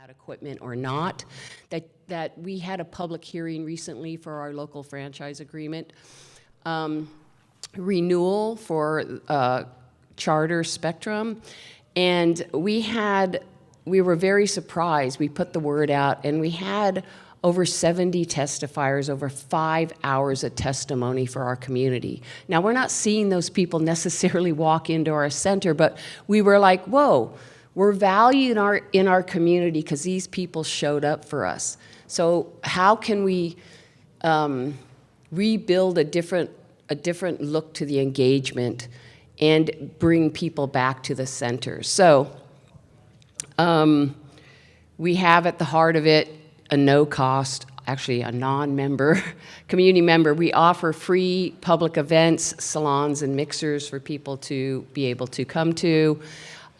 that equipment or not. That we had a public hearing recently for our local franchise agreement renewal for Charter Spectrum, and we were very surprised. We put the word out, and we had over 70 testifiers, over 5 hours of testimony for our community. Now, we're not seeing those people necessarily walk into our center, but we were like, whoa, we're valued in our community because these people showed up for us. So how can we rebuild a different look to the engagement and bring people back to the center? So we have at the heart of it a no-cost, actually a non-member, community member. We offer free public events, salons, and mixers for people to be able to come to.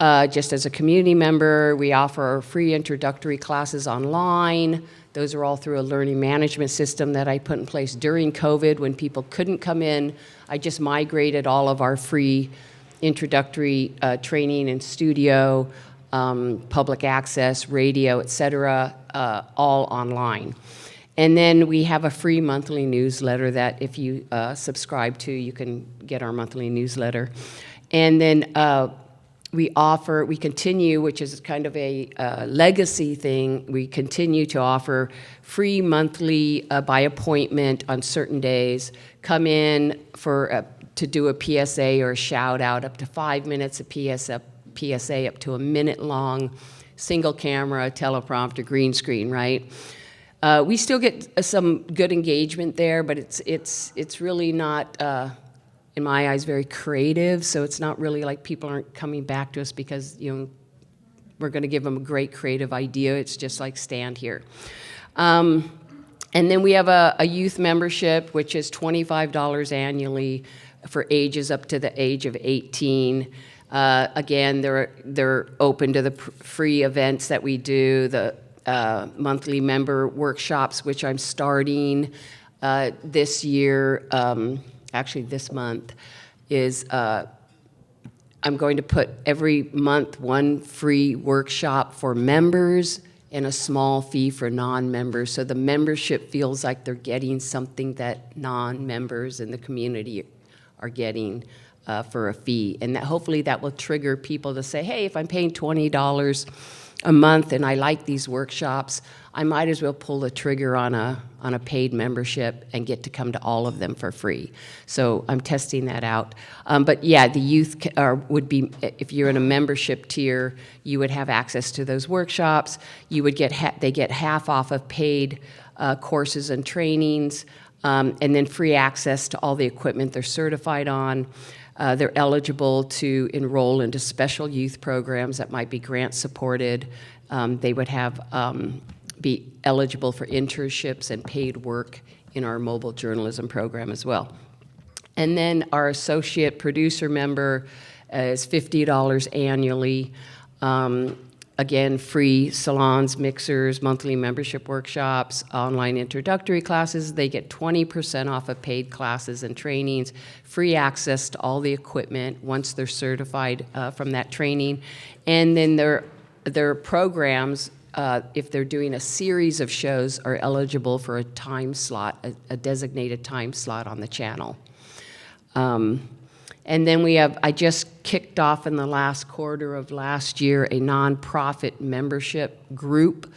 Just as a community member, we offer free introductory classes online. Those are all through a learning management system that I put in place during COVID when people couldn't come in. I just migrated all of our free introductory training and studio, public access, radio, et cetera, all online. And then we have a free monthly newsletter that if you subscribe to, you can get our monthly newsletter. And then we continue, which is kind of a legacy thing, we continue to offer free monthly by appointment on certain days. Come in to do a PSA or a shout out, up to 5 minutes of PSA up to a minute long, single camera, teleprompter, green screen, right? We still get some good engagement there, but it's really not, in my eyes, very creative. So it's not really like people aren't coming back to us because we're going to give them a great creative idea. It's just like stand here. And then we have a youth membership, which is $25 annually for ages up to the age of 18. Again, they're open to the free events that we do, the monthly member workshops, which I'm starting this year, actually this month, is I'm going to put every month one free workshop for members and a small fee for non-members. So the membership feels like they're getting something that non-members in the community are getting for a fee. And hopefully that will trigger people to say, hey, if I'm paying $20 a month and I like these workshops, I might as well pull the trigger on a paid membership and get to come to all of them for free. So I'm testing that out. But yeah, the youth would be, if you're in a membership tier, you would have access to those workshops. You would they get half off of paid courses and trainings, and then free access to all the equipment they're certified on. They're eligible to enroll into special youth programs that might be grant supported. They would be eligible for internships and paid work in our mobile journalism program as well. And then our associate producer member is $50 annually. Again, free salons, mixers, monthly membership workshops, online introductory classes. They get 20% off of paid classes and trainings, free access to all the equipment once they're certified from that training. And then their programs, if they're doing a series of shows, are eligible for a time slot, a designated time slot on the channel. And then I just kicked off in the last quarter of last year a nonprofit membership group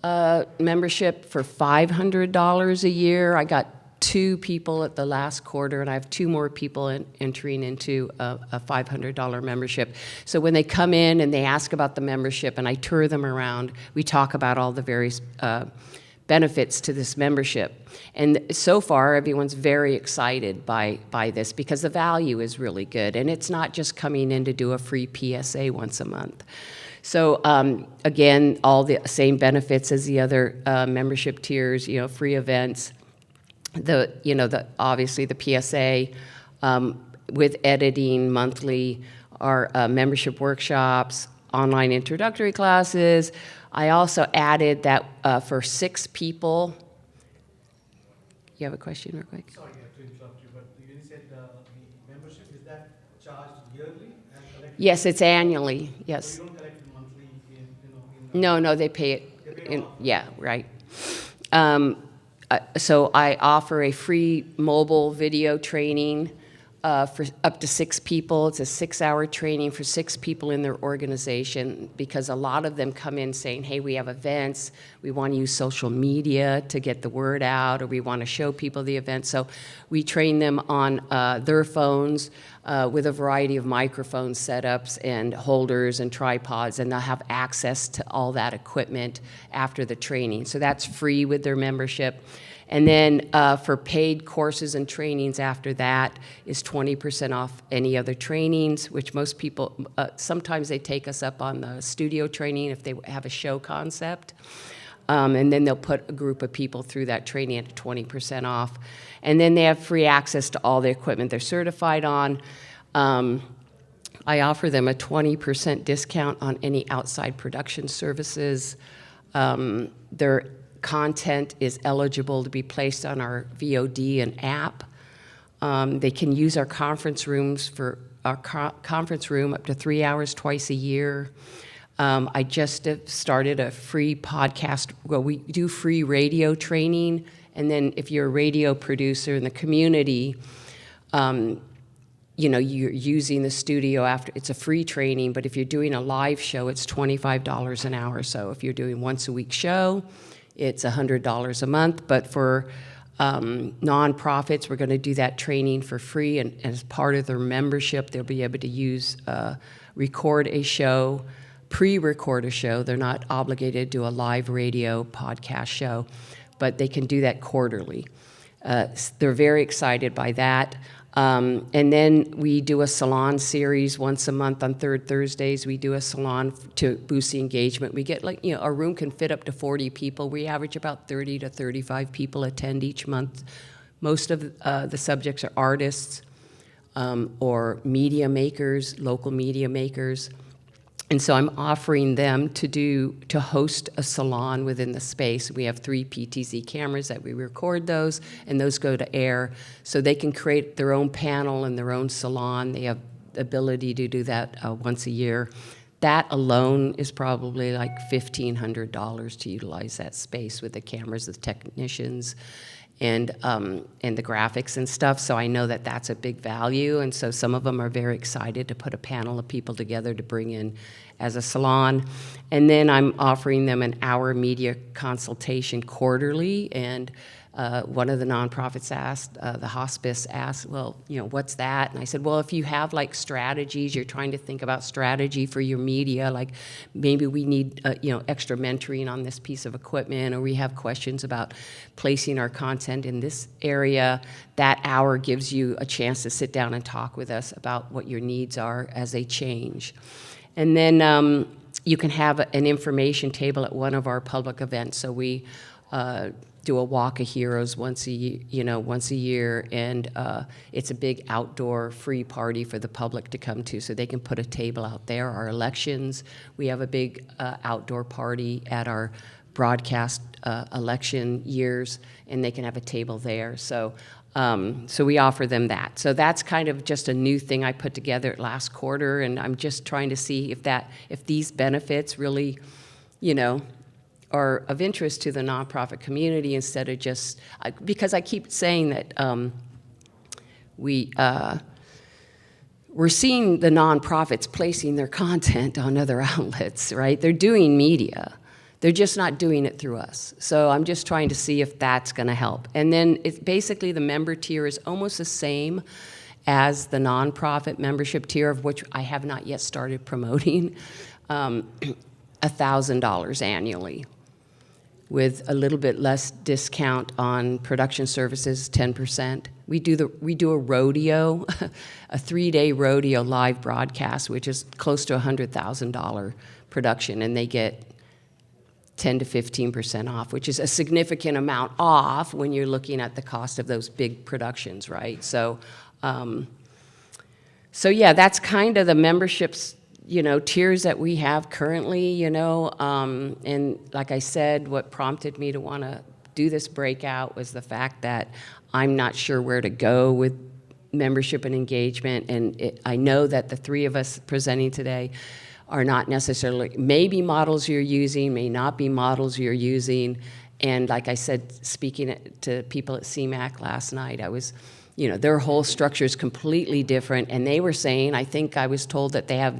membership for $500 a year. I got 2 people at the last quarter, and I have 2 more people entering into a $500 membership. So when they come in and they ask about the membership and I tour them around, we talk about all the various benefits to this membership. And so far, everyone's very excited by this because the value is really good. And it's not just coming in to do a free PSA once a month. So again, all the same benefits as the other membership tiers, free events, obviously the PSA with editing monthly, our membership workshops, online introductory classes. I also added that for 6 people. You have a question real quick? Sorry to interrupt you, but you said the membership, is that charged yearly and collected? Yes, it's annually, yes. So you don't collect monthly in No, they pay it. Yeah, right. So I offer a free mobile video training for up to 6 people. It's a 6-hour training for 6 people in their organization, because a lot of them come in saying, hey, we have events, we want to use social media to get the word out, or we want to show people the event. So we train them on their phones with a variety of microphone setups and holders and tripods, and they'll have access to all that equipment after the training. So that's free with their membership. And then for paid courses and trainings after that is 20% off any other trainings, which most people, sometimes they take us up on the studio training if they have a show concept. And then they'll put a group of people through that training at 20% off. And then they have free access to all the equipment they're certified on. I offer them a 20% discount on any outside production services. Their content is eligible to be placed on our VOD and app. They can use our conference rooms for our conference room up to 3 hours twice a year. I just started a free podcast. Well, we do free radio training, and then if you're a radio producer in the community, you know, you're using the studio after, it's a free training, but if you're doing a live show, it's $25 an hour. So if you're doing once a week show, it's $100 a month. But for nonprofits, we're going to do that training for free, and as part of their membership, they'll be able to use, record a show, pre-record a show. They're not obligated to do a live radio podcast show, but they can do that quarterly. They're very excited by that. And then we do a salon series once a month on third Thursdays. We do a salon to boost the engagement. We get, like, you know, our room can fit up to 40 people. We average about 30 to 35 people attend each month. Most of the subjects are artists or media makers, local media makers. And so I'm offering them to host a salon within the space. We have 3 PTZ cameras that we record those, and those go to air. So they can create their own panel and their own salon. They have the ability to do that once a year. That alone is probably like $1,500 to utilize that space with the cameras, the technicians, and the graphics and stuff. So I know that that's a big value, and so some of them are very excited to put a panel of people together to bring in as a salon. And then I'm offering them an hour media consultation quarterly, and one of the nonprofits asked, the hospice asked, well, you know, what's that? And I said, well, if you have like strategies, you're trying to think about strategy for your media, like maybe we need, you know, extra mentoring on this piece of equipment, or we have questions about placing our content in this area, that hour gives you a chance to sit down and talk with us about what your needs are as they change. And then you can have an information table at one of our public events. So we do a Walk of Heroes once a year, and it's a big outdoor free party for the public to come to, so they can put a table out there. Our elections, we have a big outdoor party at our broadcast election years, and they can have a table there. So we offer them that. So that's kind of just a new thing I put together last quarter, and I'm just trying to see if these benefits really, you know, are of interest to the nonprofit community, instead of just, because I keep saying that we're seeing the nonprofits placing their content on other outlets, right? They're doing media. They're just not doing it through us. So I'm just trying to see if that's going to help. And then it's basically the member tier is almost the same as the nonprofit membership tier, of which I have not yet started promoting, $1,000 annually, with a little bit less discount on production services, 10%. We do a rodeo, a 3-day rodeo live broadcast, which is close to $100,000 production, and they get 10 to 15% off, which is a significant amount off when you're looking at the cost of those big productions, right? So, yeah, that's kind of the memberships, you know, tiers that we have currently, you know, and like I said, what prompted me to want to do this breakout was the fact that I'm not sure where to go with membership and engagement, and I know that the 3 of us presenting today are not necessarily, may be models you're using, may not be models you're using. And like I said, speaking to people at CMAC last night, I was, you know, their whole structure is completely different. And they were saying, I think I was told that they have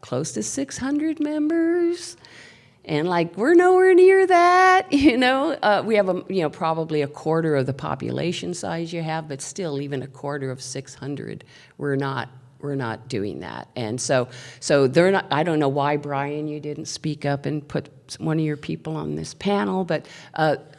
close to 600 members. And like, we're nowhere near that, you know. We have, probably a quarter of the population size you have, but still even a quarter of 600, we're not doing that. And so they're not, I don't know why, Brian, you didn't speak up and put one of your people on this panel, but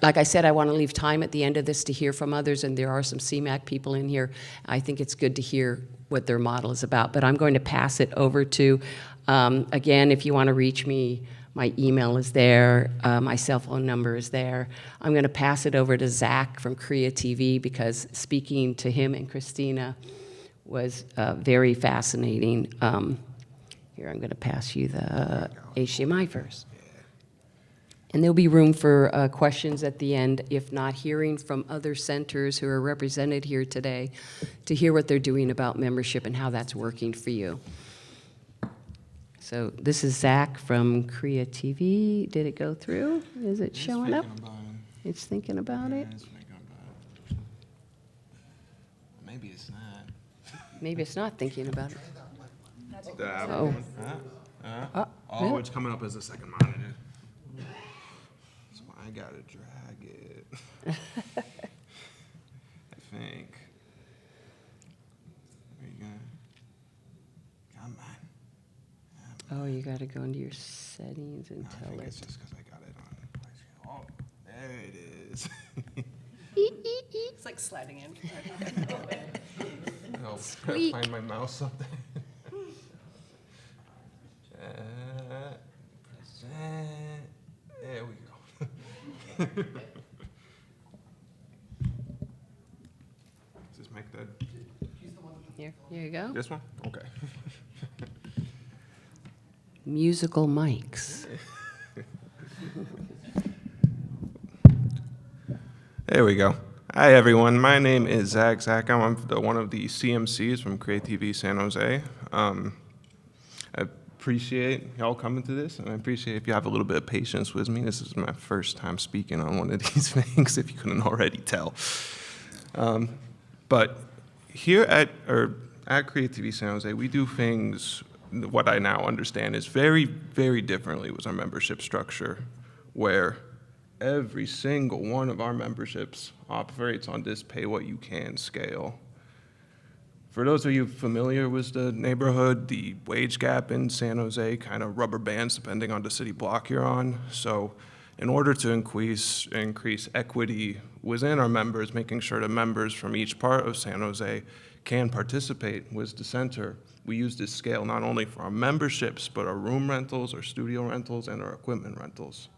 like I said, I want to leave time at the end of this to hear from others, and there are some CMAC people in here. I think it's good to hear what their model is about, but I'm going to pass it over to, again, if you want to reach me, my email is there, my cell phone number is there. I'm going to pass it over to Zach from CreaTV, because speaking to him and Christina was very fascinating. Here, I'm going to pass you the HDMI first. And there'll be room for questions at the end, if not hearing from other centers who are represented here today to hear what they're doing about membership and how that's working for you. So this is Zach from CreaTV. Did it go through? Is it showing up? It's thinking about it. It's thinking about it. Maybe it's not. Maybe it's not thinking about it. Oh, really? it's coming up as a second monitor. So I gotta drag it. I think. There you go. Come on. Oh, you got to go into your settings and I tell think it. it's just because I got it on. Oh, there it is. It's like sliding in. I'll Squeak. find my mouse up there. There we go. Does this make that? Here you go. This one? Okay. Musical mics. There we go. Hi, everyone. My name is Zachou. I'm one of the CMCs from CreaTV San Jose. I appreciate y'all coming to this, and I appreciate if you have a little bit of patience with me. This is my first time speaking on one of these things, if you couldn't already tell. But here at CreaTV San Jose, we do things, what I now understand is very, very differently with our membership structure, where every single one of our memberships operates on this pay-what-you-can scale. For those of you familiar with the neighborhood, the wage gap in San Jose kind of rubber bands depending on the city block you're on. So in order to increase equity within our members, making sure that members from each part of San Jose can participate with the center, we use this scale not only for our memberships, but our room rentals, our studio rentals, and our equipment rentals.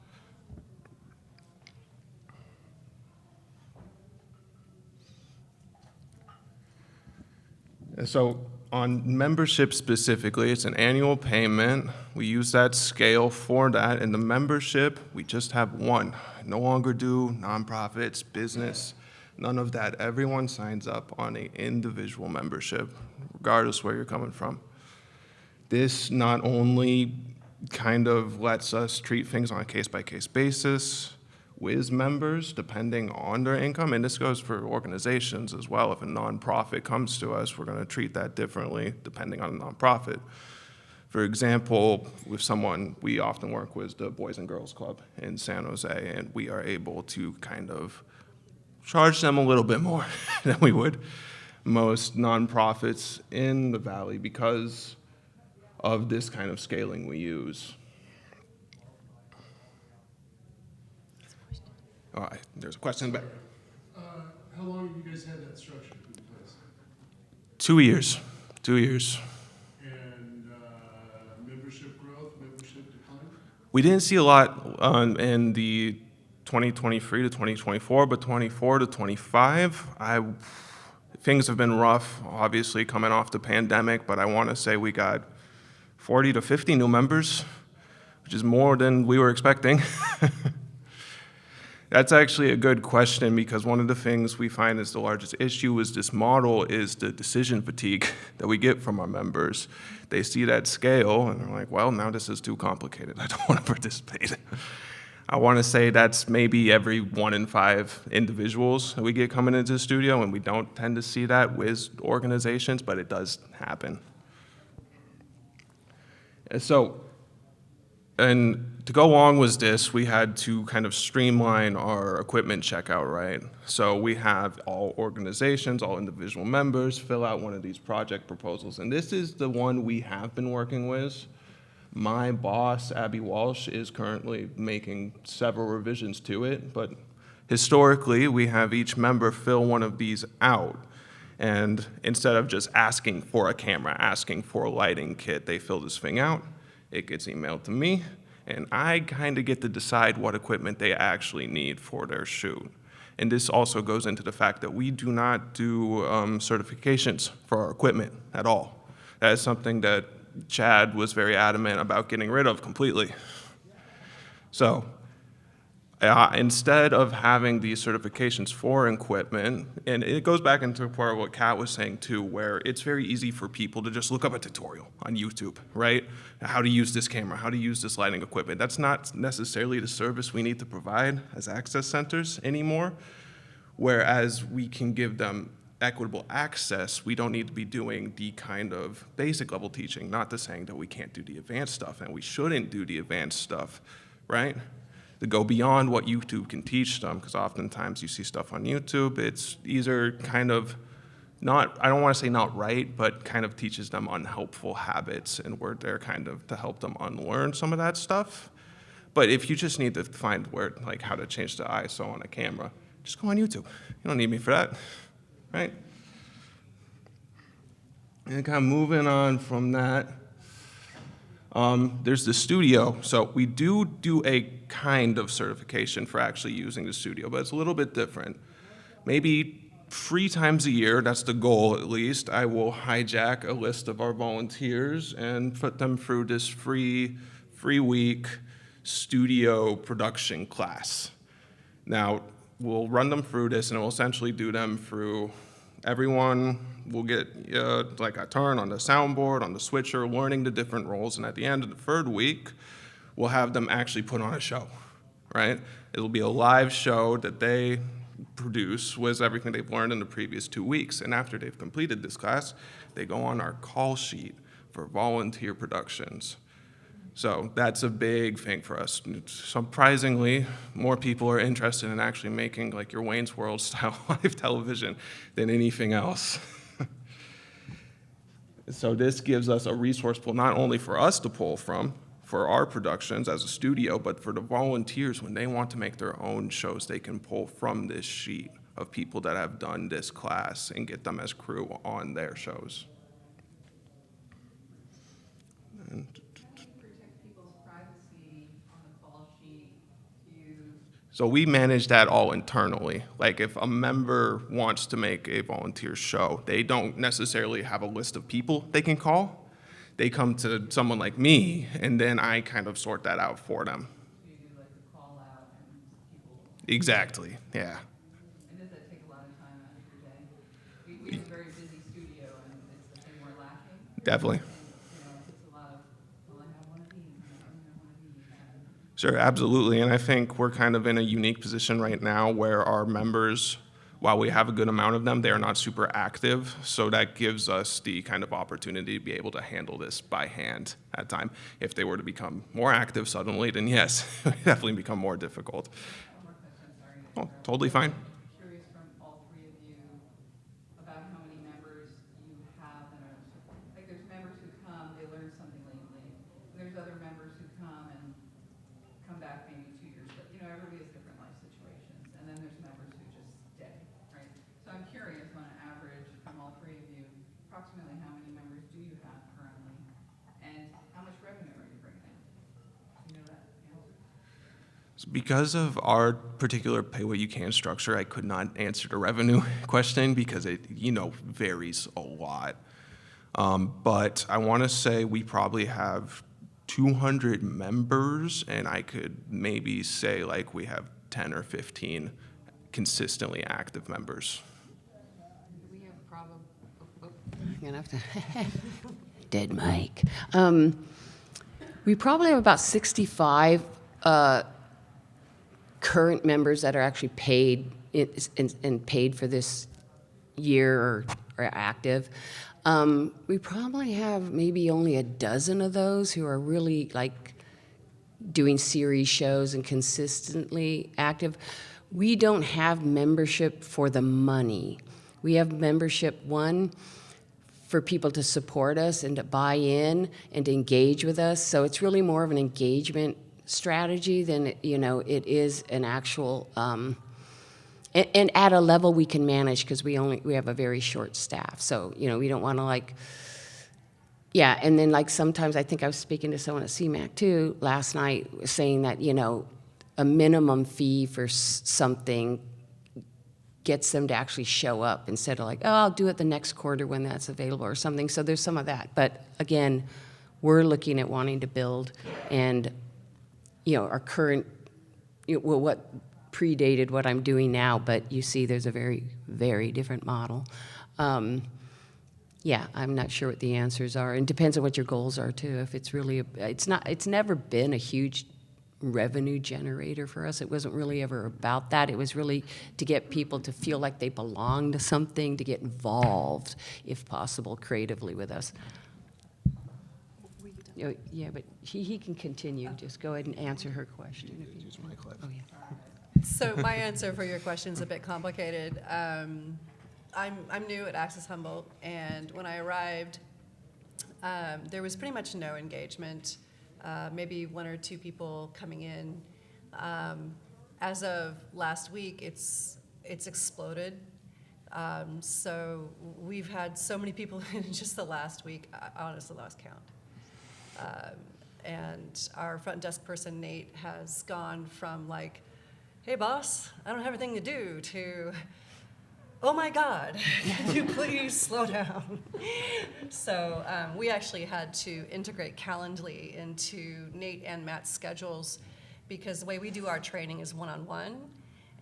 So on membership specifically, it's an annual payment. We use that scale for that. In the membership, we just have one. No longer do nonprofits, business, none of that. Everyone signs up on an individual membership, regardless where you're coming from. This not only kind of lets us treat things on a case-by-case basis with members, depending on their income, and this goes for organizations as well. If a nonprofit comes to us, we're going to treat that differently depending on the nonprofit. For example, with someone we often work with, the Boys and Girls Club in San Jose, and we are able to kind of charge them a little bit more than we would most nonprofits in the Valley because of this kind of scaling we use. All right, there's a question back. How long have you guys had that structure in place? 2 years. 2 years. And membership growth, membership decline? We didn't see a lot in the 2023 to 2024, but 24 to 25, things have been rough, obviously coming off the pandemic, but I want to say we got 40 to 50 new members, which is more than we were expecting. That's actually a good question, because one of the things we find is the largest issue with this model is the decision fatigue that we get from our members. They see that scale and they're like, well, now this is too complicated. I don't want to participate. I want to say that's maybe every 1 in 5 individuals that we get coming into the studio, and we don't tend to see that with organizations, but it does happen. And to go along with this, we had to kind of streamline our equipment checkout, right? So we have all organizations, all individual members fill out one of these project proposals. And this is the one we have been working with. My boss, Abby Walsh, is currently making several revisions to it. But historically, we have each member fill one of these out. And instead of just asking for a camera, asking for a lighting kit, they fill this thing out. It gets emailed to me, and I kind of get to decide what equipment they actually need for their shoot. And this also goes into the fact that we do not do certifications for our equipment at all. That is something that Chad was very adamant about getting rid of completely. So instead of having these certifications for equipment, and it goes back into part of what Kat was saying too, where it's very easy for people to just look up a tutorial on YouTube, right? How to use this camera, how to use this lighting equipment. That's not necessarily the service we need to provide as access centers anymore. Whereas we can give them equitable access, we don't need to be doing the kind of basic level teaching, not to saying that we can't do the advanced stuff and we shouldn't do the advanced stuff, right? To go beyond what YouTube can teach them, because oftentimes you see stuff on YouTube, it's either kind of not, I don't want to say not right, but kind of teaches them unhelpful habits, and we're there kind of to help them unlearn some of that stuff. But if you just need to find where, like how to change the ISO on a camera, just go on YouTube. You don't need me for that, right? And kind of moving on from that, there's the studio. So we do a kind of certification for actually using the studio, but it's a little bit different. Maybe 3 times a year, that's the goal at least, I will hijack a list of our volunteers and put them through this free week studio production class. Now, we'll run them through this, and we'll essentially do them through everyone will get like a turn on the soundboard, on the switcher, learning the different roles, and at the end of the 3rd week, we'll have them actually put on a show, right? It'll be a live show that they produce with everything they've learned in the previous 2 weeks, and after they've completed this class, they go on our call sheet for volunteer productions. So that's a big thing for us. Surprisingly, more people are interested in actually making like your Wayne's World style live television than anything else. So this gives us a resource pool not only for us to pull from for our productions as a studio, but for the volunteers when they want to make their own shows, they can pull from this sheet of people that have done this class and get them as crew on their shows. And so we manage that all internally. Like if a member wants to make a volunteer show, they don't necessarily have a list of people they can call. They come to someone like me, and then I kind of sort that out for them. So you do like a call out and people. Exactly, yeah. And does that take a lot of time out of your day? We have a very busy studio, and it's the thing we're lacking. Definitely. It's a lot of, well, I have one of these, and I have one of these. Sure, absolutely, and I think we're kind of in a unique position right now where our members, while we have a good amount of them, they are not super active, so that gives us the kind of opportunity to be able to handle this by hand at time. If they were to become more active suddenly, then yes, it would definitely become more difficult. One more question, sorry. Oh, totally fine. Curious from all 3 of you about how many members you have that are, like there's members who come, they learn something lately, and there's other members who come and come back maybe 2 years, but everybody has different life situations, and then there's members who just stay, right? So I'm curious, on an average, from all 3 of you, approximately how many members do you have currently, and how much revenue are you bringing in? Do you know that answer? Because of our particular pay what you can structure, I could not answer the revenue question because it, varies a lot. But I want to say we probably have 200 members, and I could maybe say like we have 10 or 15 consistently active members. We have probably, I'm gonna have to, dead mic. We probably have about 65 current members that are actually paid and paid for this year or active. We probably have maybe only a dozen of those who are really like doing series shows and consistently active. We don't have membership for the money. We have membership, one, for people to support us and to buy in and to engage with us. So it's really more of an engagement strategy than, you know, it is an actual, and at a level we can manage because we have a very short staff. So, you know, we don't want to like, yeah, and then like sometimes I think I was speaking to someone at CMAC too last night saying that, you know, a minimum fee for something gets them to actually show up instead of like, oh, I'll do it the next quarter when that's available or something. So there's some of that. But again, we're looking at wanting to build and, you know, our current, well, what predated what I'm doing now, but you see there's a very, very different model. Yeah, I'm not sure what the answers are. And it depends on what your goals are too. If it's really, it's never been a huge revenue generator for us. It wasn't really ever about that. It was really to get people to feel like they belong to something, to get involved, if possible, creatively with us. Oh, yeah, but he can continue. Just go ahead and answer her question. If you, oh, yeah. So my answer for your question is a bit complicated. I'm new at Access Humboldt, and when I arrived, there was pretty much no engagement. Maybe one or two people coming in. As of last week, it's exploded. So we've had so many people in just the last week. I honestly lost count. And our front desk person, Nate, has gone from like, hey boss, I don't have anything to do, to, oh my God, can you please slow down? So we actually had to integrate Calendly into Nate and Matt's schedules because the way we do our training is one-on-one,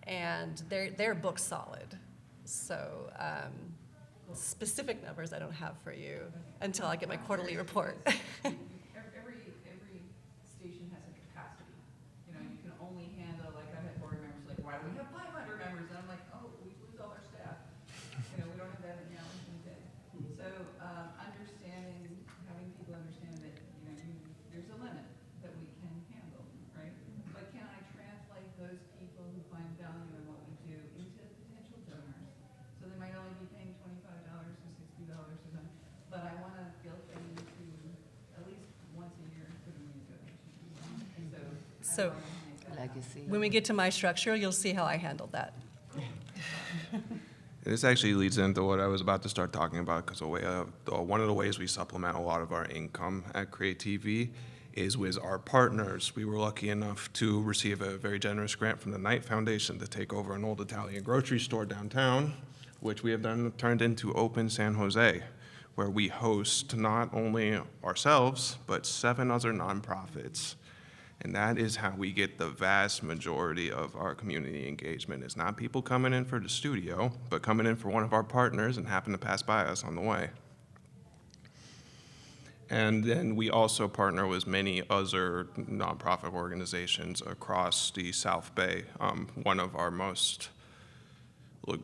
and they're book solid. So specific numbers I don't have for you until I get my quarterly report. Every station has a capacity. You know, you can only handle, like I've had board members like, why do we have 500 members? And I'm like, oh, we lose all our staff. You know, we don't have that in Arlington today. So having people understand that, you know, there's a limit that we can handle, right? But can I translate those people who find value in what we do into potential donors? So they might only be paying $25 to $60 a month, but I want to guilt them into at least once a year putting in a donation. And so Legacy. When we get to my structure, you'll see how I handled that. This actually leads into what I was about to start talking about, because one of the ways we supplement a lot of our income at CreaTV is with our partners. We were lucky enough to receive a very generous grant from the Knight Foundation to take over an old Italian grocery store downtown, which we have then turned into Open San Jose, where we host not only ourselves, but 7 other nonprofits. And that is how we get the vast majority of our community engagement. It's not people coming in for the studio, but coming in for one of our partners and happen to pass by us on the way. And then we also partner with many other nonprofit organizations across the South Bay. One of our most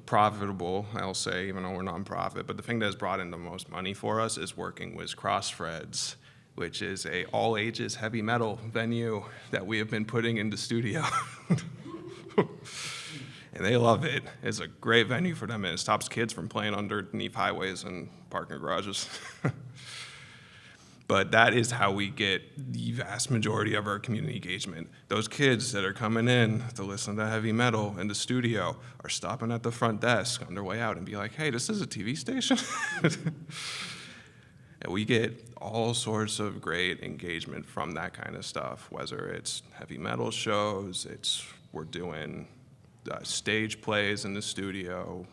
profitable, I'll say, even though we're nonprofit, but the thing that has brought in the most money for us is working with Crossthreads, which is a all-ages heavy metal venue that we have been putting in the studio. And they love it. It's a great venue for them, and it stops kids from playing underneath highways and parking garages. But that is how we get the vast majority of our community engagement. Those kids that are coming in to listen to heavy metal in the studio are stopping at the front desk on their way out and be like, hey, this is a TV station? And we get all sorts of great engagement from that kind of stuff, whether it's heavy metal shows, we're doing stage plays in the studio,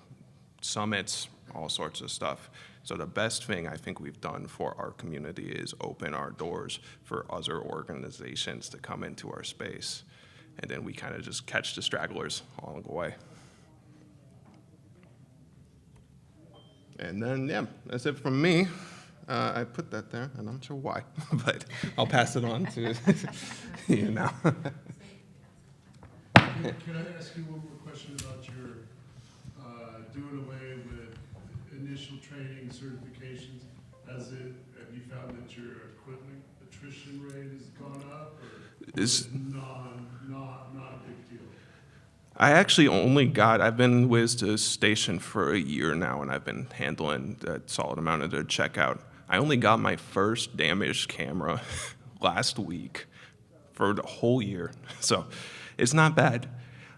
summits, all sorts of stuff. So the best thing I think we've done for our community is open our doors for other organizations to come into our space. and then we kind of just catch the stragglers along the way. And then, yeah, that's it from me. I put that there, and I'm not sure why, but I'll pass it on to you now. Can I ask you one more question about your doing away with initial training certifications? Have you found that your equipment attrition rate has gone up, or is it not a big deal? I actually I've been with the station for a year now, and I've been handling a solid amount of the checkout. I only got my first damaged camera last week for the whole year, so it's not bad.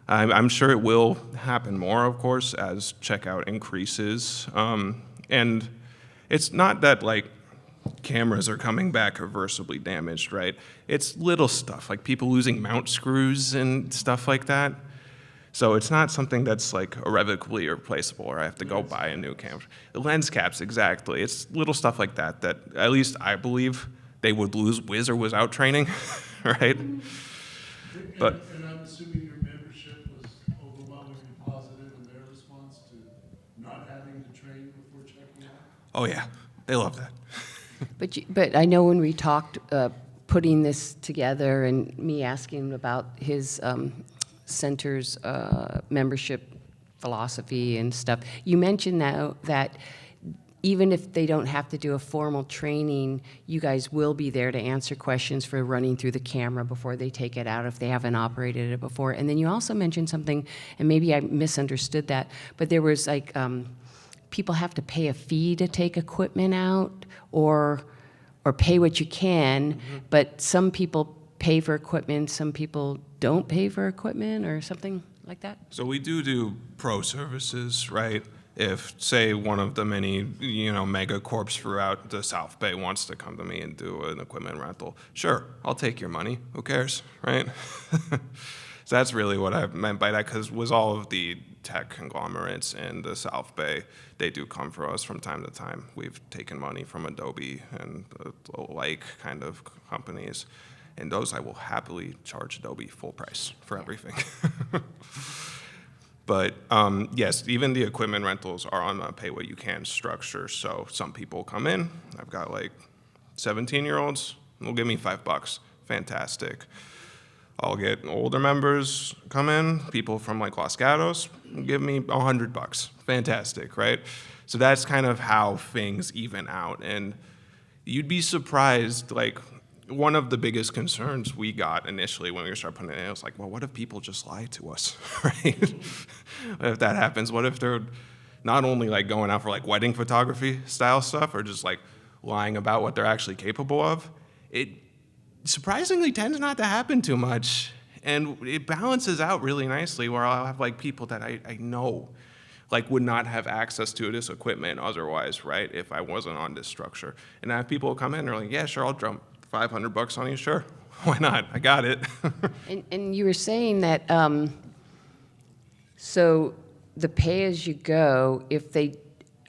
I'm sure it will happen more, of course, as checkout increases. And it's not that, like, cameras are coming back irreversibly damaged, right? It's little stuff, like people losing mount screws and stuff like that. So it's not something that's, like, irrevocably replaceable, or I have to go buy a new camera. The lens caps, exactly. It's little stuff like that that at least I believe they would lose with or without training, right? But And I'm assuming your membership was overwhelmingly positive in their response to not having to train before checking out? oh yeah, they love that. But I know when we talked, putting this together and me asking about his center's membership philosophy and stuff, you mentioned now that even if they don't have to do a formal training, you guys will be there to answer questions for running through the camera before they take it out if they haven't operated it before. And then you also mentioned something, and maybe I misunderstood that, but there was like, people have to pay a fee to take equipment out, or pay what you can, but some people pay for equipment, some people don't pay for equipment, or something like that? So we do pro services, right? If, say, one of the many, mega corps throughout the South Bay wants to come to me and do an equipment rental, sure, I'll take your money. Who cares, right? So that's really what I meant by that, because with all of the tech conglomerates in the South Bay, they do come for us from time to time. We've taken money from Adobe and like kind of companies, and those I will happily charge Adobe full price for everything. But yes, even the equipment rentals are on a pay-what-you-can structure. So some people come in. I've got like 17-year-olds. They'll give me $5. Fantastic. I'll get older members come in. People from like Los Gatos give me $100. Fantastic, right? So that's kind of how things even out. And you'd be surprised, like, one of the biggest concerns we got initially when we started putting it in, it was like, well, what if people just lie to us, right? If that happens, what if they're not only like going out for like wedding photography style stuff, or just like lying about what they're actually capable of? It surprisingly tends not to happen too much, and it balances out really nicely where I'll have like people that I know like would not have access to this equipment otherwise, right, if I wasn't on this structure. And I have people come in and they're like, yeah, sure, I'll jump $500 on you, sure. Why not? I got it. And you were saying that, so the pay-as-you-go, if they,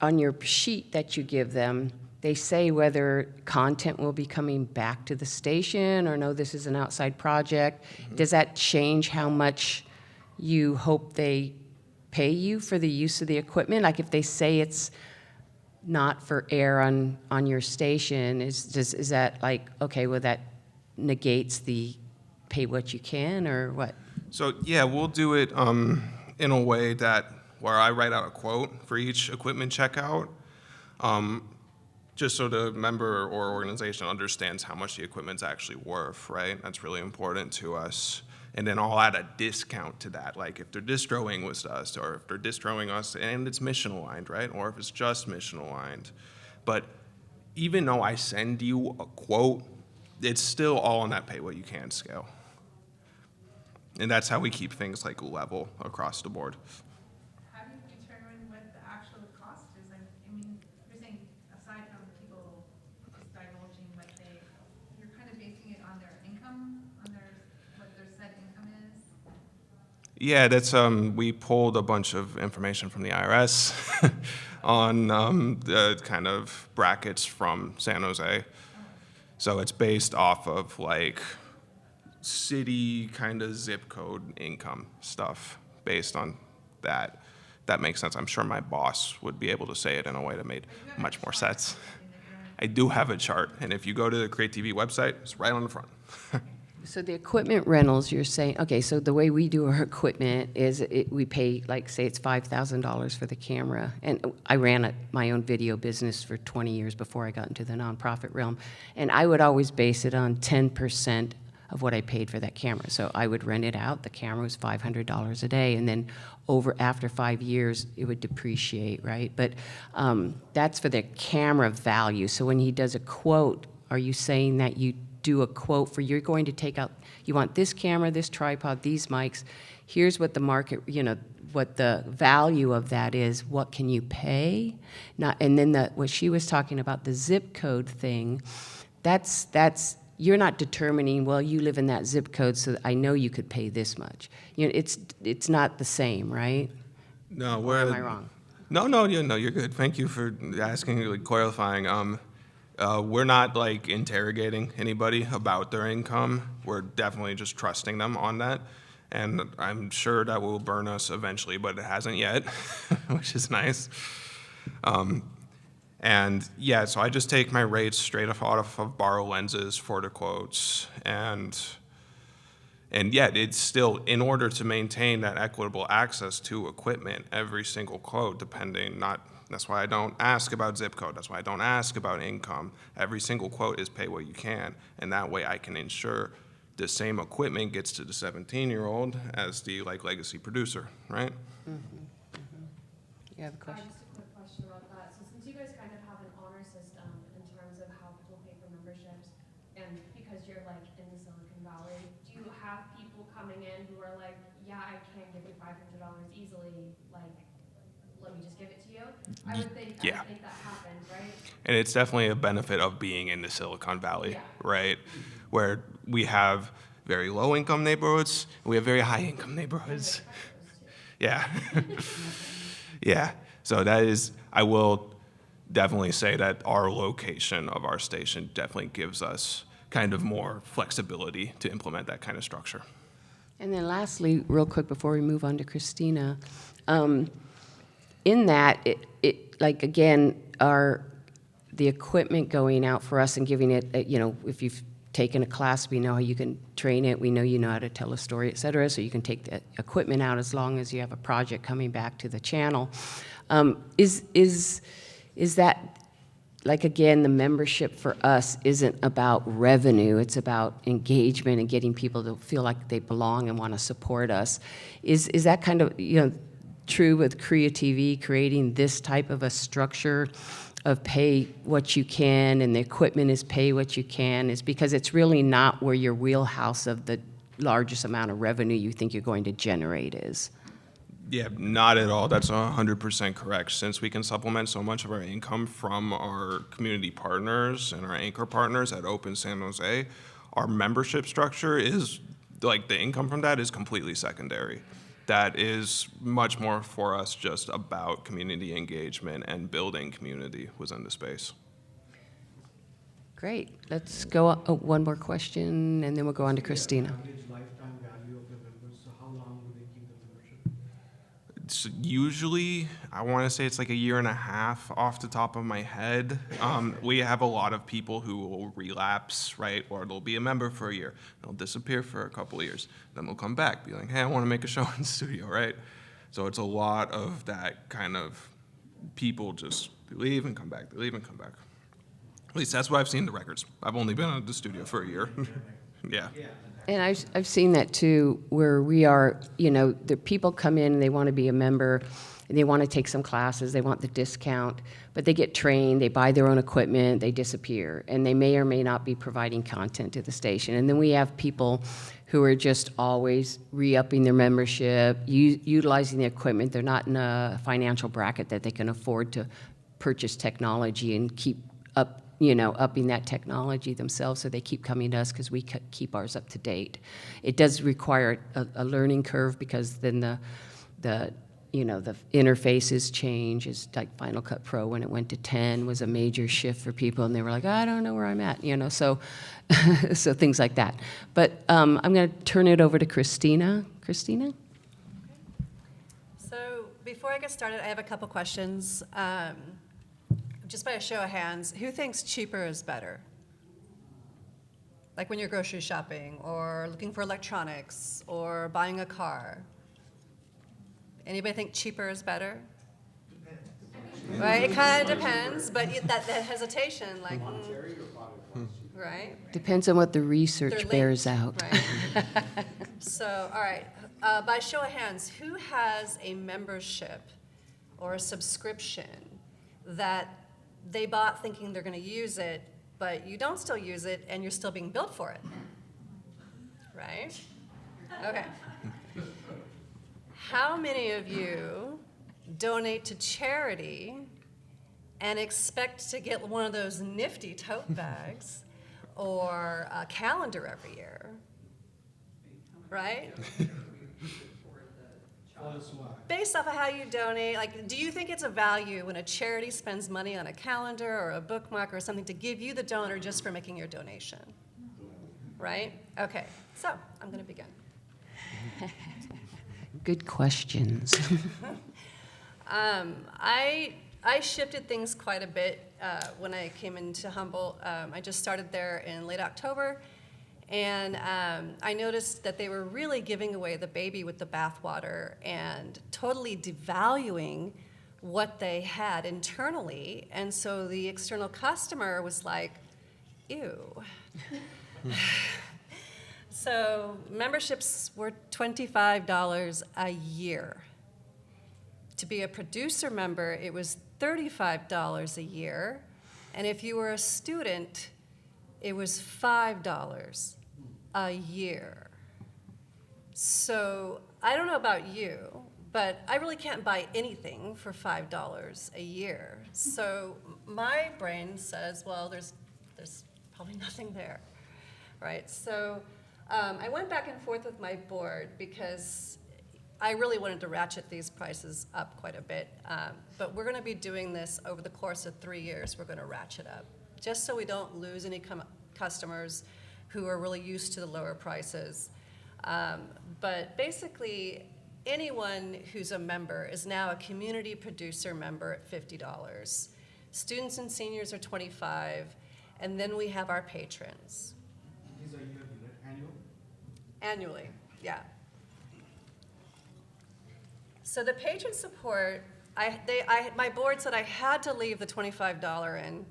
on your sheet that you give them, they say whether content will be coming back to the station, or no, this is an outside project. Mm-hmm. Does that change how much you hope they pay you for the use of the equipment? Like if they say it's not for air on your station, is that like, okay, well, that negates the pay what you can, or what? So yeah, we'll do it in a way that where I write out a quote for each equipment checkout, just so the member or organization understands how much the equipment's actually worth, right? That's really important to us. And then I'll add a discount to that, like if they're distroing with us, or if they're distroing us and it's mission aligned, right? Or if it's just mission aligned. But even though I send you a quote, it's still all on that pay what you can scale. And that's how we keep things like level across the board. How do you determine what the actual cost is? I mean, you're saying aside from people just divulging what you're kind of basing it on their income, what their said income is? Yeah, that's we pulled a bunch of information from the IRS on the kind of brackets from San Jose. So it's based off of like city kind of zip code income stuff based on that. That makes sense. I'm sure my boss would be able to say it in a way that made much more sense. I do have a chart, and if you go to the CreaTV website, it's right on the front. So the equipment rentals, you're saying, okay, so the way we do our equipment is we pay, like, say it's $5,000 for the camera. And I ran my own video business for 20 years before I got into the nonprofit realm. And I would always base it on 10% of what I paid for that camera. So I would rent it out. The camera was $500 a day. And then after 5 years, it would depreciate, right? But that's for the camera value. So when he does a quote, are you saying that you do a quote for you're going to take out, you want this camera, this tripod, these mics, here's what the market, what the value of that is, what can you pay? And then what she was talking about, the zip code thing, that's you're not determining, well, you live in that zip code, so I know you could pay this much. It's not the same, right? No, Or am I wrong? No, you're good. Thank you for asking, like, clarifying. We're not, like, interrogating anybody about their income. We're definitely just trusting them on that. And I'm sure that will burn us eventually, but it hasn't yet, which is nice. And yeah, so I just take my rates straight off of borrow lenses for the quotes. And yet it's still, in order to maintain that equitable access to equipment, every single quote, that's why I don't ask about zip code. That's why I don't ask about income. Every single quote is pay what you can. And that way I can ensure the same equipment gets to the 17-year-old as the, like, legacy producer, right? You have a question? Just a quick question about that. So since you guys kind of have an honor system in terms of how people pay for memberships, and because you're like in the Silicon Valley, do you have people coming in who are like, yeah, I can't give you $500 easily, like, let me just give it to you? I would think that happens, right? And it's definitely a benefit of being in the Silicon Valley, right? Where we have very low income neighborhoods, and we have very high income neighborhoods. Yeah. Yeah. So I will definitely say that our location of our station definitely gives us kind of more flexibility to implement that kind of structure. And then lastly, real quick before we move on to Christina, in that, like, again, the equipment going out for us and giving it, if you've taken a class, we know how you can train it, we know you know how to tell a story, et cetera, so you can take the equipment out as long as you have a project coming back to the channel. Is that, like, again, the membership for us isn't about revenue, it's about engagement and getting people to feel like they belong and want to support us. Is that kind of, true with CreaTV, creating this type of a structure of pay what you can and the equipment is pay what you can, is because it's really not where your wheelhouse of the largest amount of revenue you think you're going to generate is? Yeah, not at all. That's 100% correct. Since we can supplement so much of our income from our community partners and our anchor partners at Open San Jose, our membership structure is, like, the income from that is completely secondary. That is much more for us just about community engagement and building community within the space. Great. Let's go, one more question, and then we'll go on to Christina. Average lifetime value of the members, so how long do they keep the membership? It's usually, I want to say it's like a year and a half off the top of my head. We have a lot of people who will relapse, right? Or they'll be a member for a year. They'll disappear for a couple of years. Then they'll come back, be like, hey, I want to make a show in the studio, right? So it's a lot of that kind of people just leave and come back, they leave and come back. At least that's what I've seen in the records. I've only been at the studio for a year. Yeah. And I've seen that too, where we are, the people come in and they want to be a member, and they want to take some classes, they want the discount, but they get trained, they buy their own equipment, they disappear, and they may or may not be providing content to the station. And then we have people who are just always re-upping their membership, utilizing the equipment. They're not in a financial bracket that they can afford to purchase technology and keep upping that technology themselves, so they keep coming to us because we keep ours up to date. It does require a learning curve, because then the you know, the interfaces change. It's like Final Cut Pro, when it went to 10, was a major shift for people, and they were like, I don't know where I'm at, you know, so, so things like that. But I'm going to turn it over to Christina. Christina? So before I get started, I have a couple questions. Just by a show of hands, who thinks cheaper is better? Like when you're grocery shopping or looking for electronics or buying a car. Anybody think cheaper is better? Right, it kind of depends, but that hesitation, like, right? Depends on what the research They're bears linked, out. right? So, all right, by show of hands, who has a membership or a subscription that they bought thinking they're going to use it, but you don't still use it and you're still being billed for it? Right? Okay. How many of you donate to charity and expect to get one of those nifty tote bags or a calendar every year? Right? Based off of how you donate, like, do you think it's a value when a charity spends money on a calendar or a bookmark or something to give you, the donor, just for making your donation? Right? Okay, so I'm going to begin. Good questions. I shifted things quite a bit when I came into Humboldt. I just started there in late October, and I noticed that they were really giving away the baby with the bathwater and totally devaluing what they had internally. And so the external customer was like, ew. So memberships were $25 a year. To be a producer member, it was $35 a year. And if you were a student, it was $5 a year. So I don't know about you, but I really can't buy anything for $5 a year. So my brain says, well, there's probably nothing there, right? So I went back and forth with my board because I really wanted to ratchet these prices up quite a bit. But we're going to be doing this over the course of 3 years. We're going to ratchet up, just so we don't lose any customers who are really used to the lower prices. But basically, anyone who's a member is now a community producer member at $50. Students and seniors are $25, and then we have our patrons. These are annual? Annually, yeah. So the patron support, my board said I had to leave the $25 in,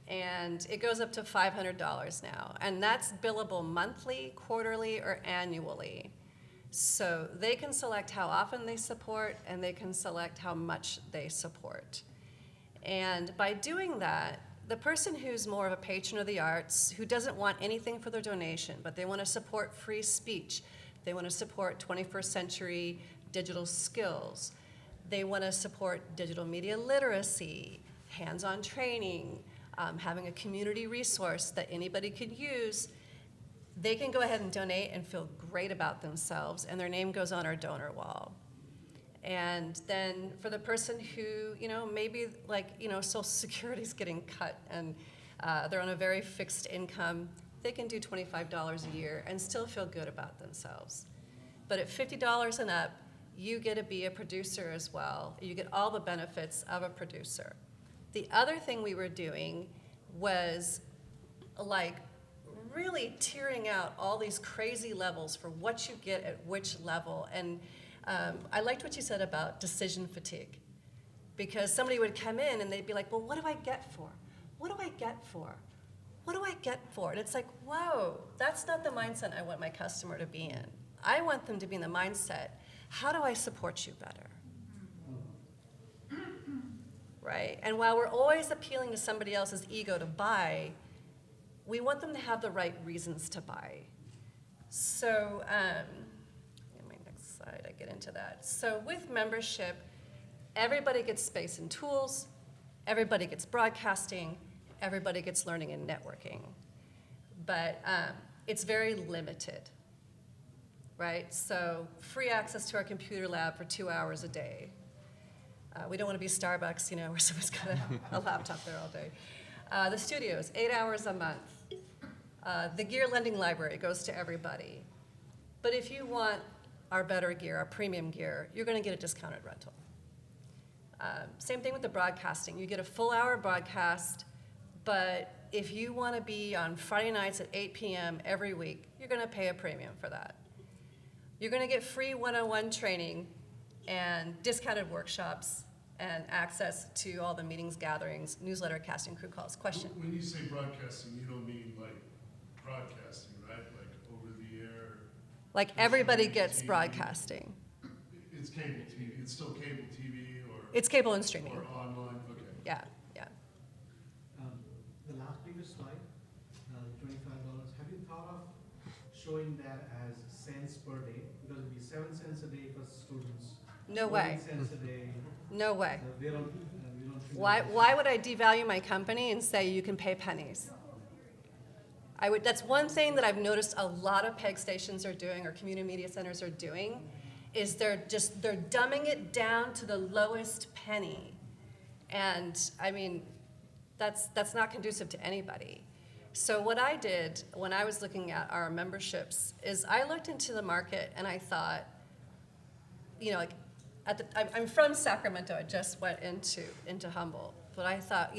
and it goes up to $500 now. And that's billable monthly, quarterly, or annually. So they can select how often they support, and they can select how much they support. And by doing that, the person who's more of a patron of the arts, who doesn't want anything for their donation, but they want to support free speech, they want to support 21st century digital skills, they want to support digital media literacy, hands-on training, having a community resource that anybody could use, they can go ahead and donate and feel great about themselves, and their name goes on our donor wall. And then for the person who, maybe Social Security's getting cut and they're on a very fixed income, they can do $25 a year and still feel good about themselves. But at $50 and up, you get to be a producer as well. You get all the benefits of a producer. The other thing we were doing was really tiering out all these crazy levels for what you get at which level. And I liked what you said about decision fatigue, because somebody would come in and they'd be like, well, what do I get for? What do I get for? What do I get for? And it's like, whoa, that's not the mindset I want my customer to be in. I want them to be in the mindset, how do I support you better? Right? And while we're always appealing to somebody else's ego to buy, we want them to have the right reasons to buy. So, in my next slide, I get into that. So with membership, everybody gets space and tools, everybody gets broadcasting, everybody gets learning and networking. But it's very limited, right? So free access to our computer lab for 2 hours a day. We don't want to be Starbucks, where someone's got a laptop there all day. The studios, 8 hours a month. The gear lending library goes to everybody. But if you want our better gear, our premium gear, you're going to get a discounted rental. Same thing with the broadcasting. You get a full hour broadcast, but if you want to be on Friday nights at 8 p.m. every week, you're going to pay a premium for that. You're going to get free one-on-one training and discounted workshops and access to all the meetings, gatherings, newsletter, casting, crew calls. Question? When you say broadcasting, you don't mean like broadcasting, right? Like over the air? Like everybody gets broadcasting. It's cable TV, it's still cable TV or? It's cable and streaming. Or online, okay. Yeah. The last previous slide, $25, have you thought of showing that as cents per day? Because it'd be 7 cents a day for students. No way. 14 cents a day. No way. So they don't, we don't think Why would I devalue my company and say you can pay pennies? That's one thing that I've noticed a lot of PEG stations are doing, or community media centers are doing, is they're dumbing it down to the lowest penny. And I mean, that's not conducive to anybody. So what I did when I was looking at our memberships is I looked into the market and I thought, like I'm from Sacramento. I just went into Humboldt, but I thought,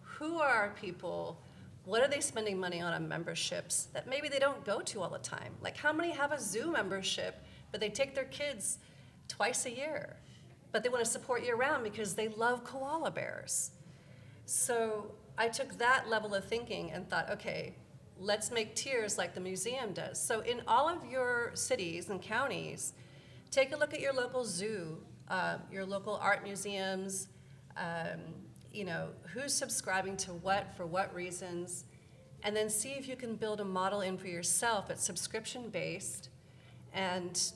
who are our people? What are they spending money on memberships that maybe they don't go to all the time? Like how many have a zoo membership, but they take their kids twice a year, but they want to support year round because they love koala bears. So I took that level of thinking and thought, okay, let's make tiers like the museum does. So in all of your cities and counties, take a look at your local zoo, your local art museums, who's subscribing to what, for what reasons, and then see if you can build a model in for yourself that's subscription-based and,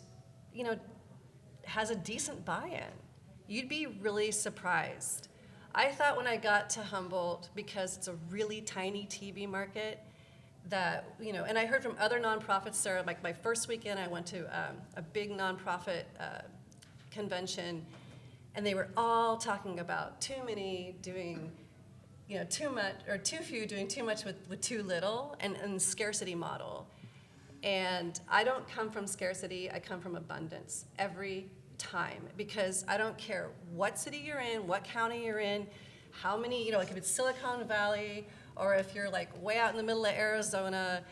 has a decent buy-in. You'd be really surprised. I thought when I got to Humboldt, because it's a really tiny TV market, that, and I heard from other nonprofits there, like my first weekend I went to a big nonprofit convention, and they were all talking about too many doing, too much, or too few doing too much with too little, and scarcity model. And I don't come from scarcity, I come from abundance every time, because I don't care what city you're in, what county you're in, how many, like if it's Silicon Valley, or if you're like way out in the middle of Arizona,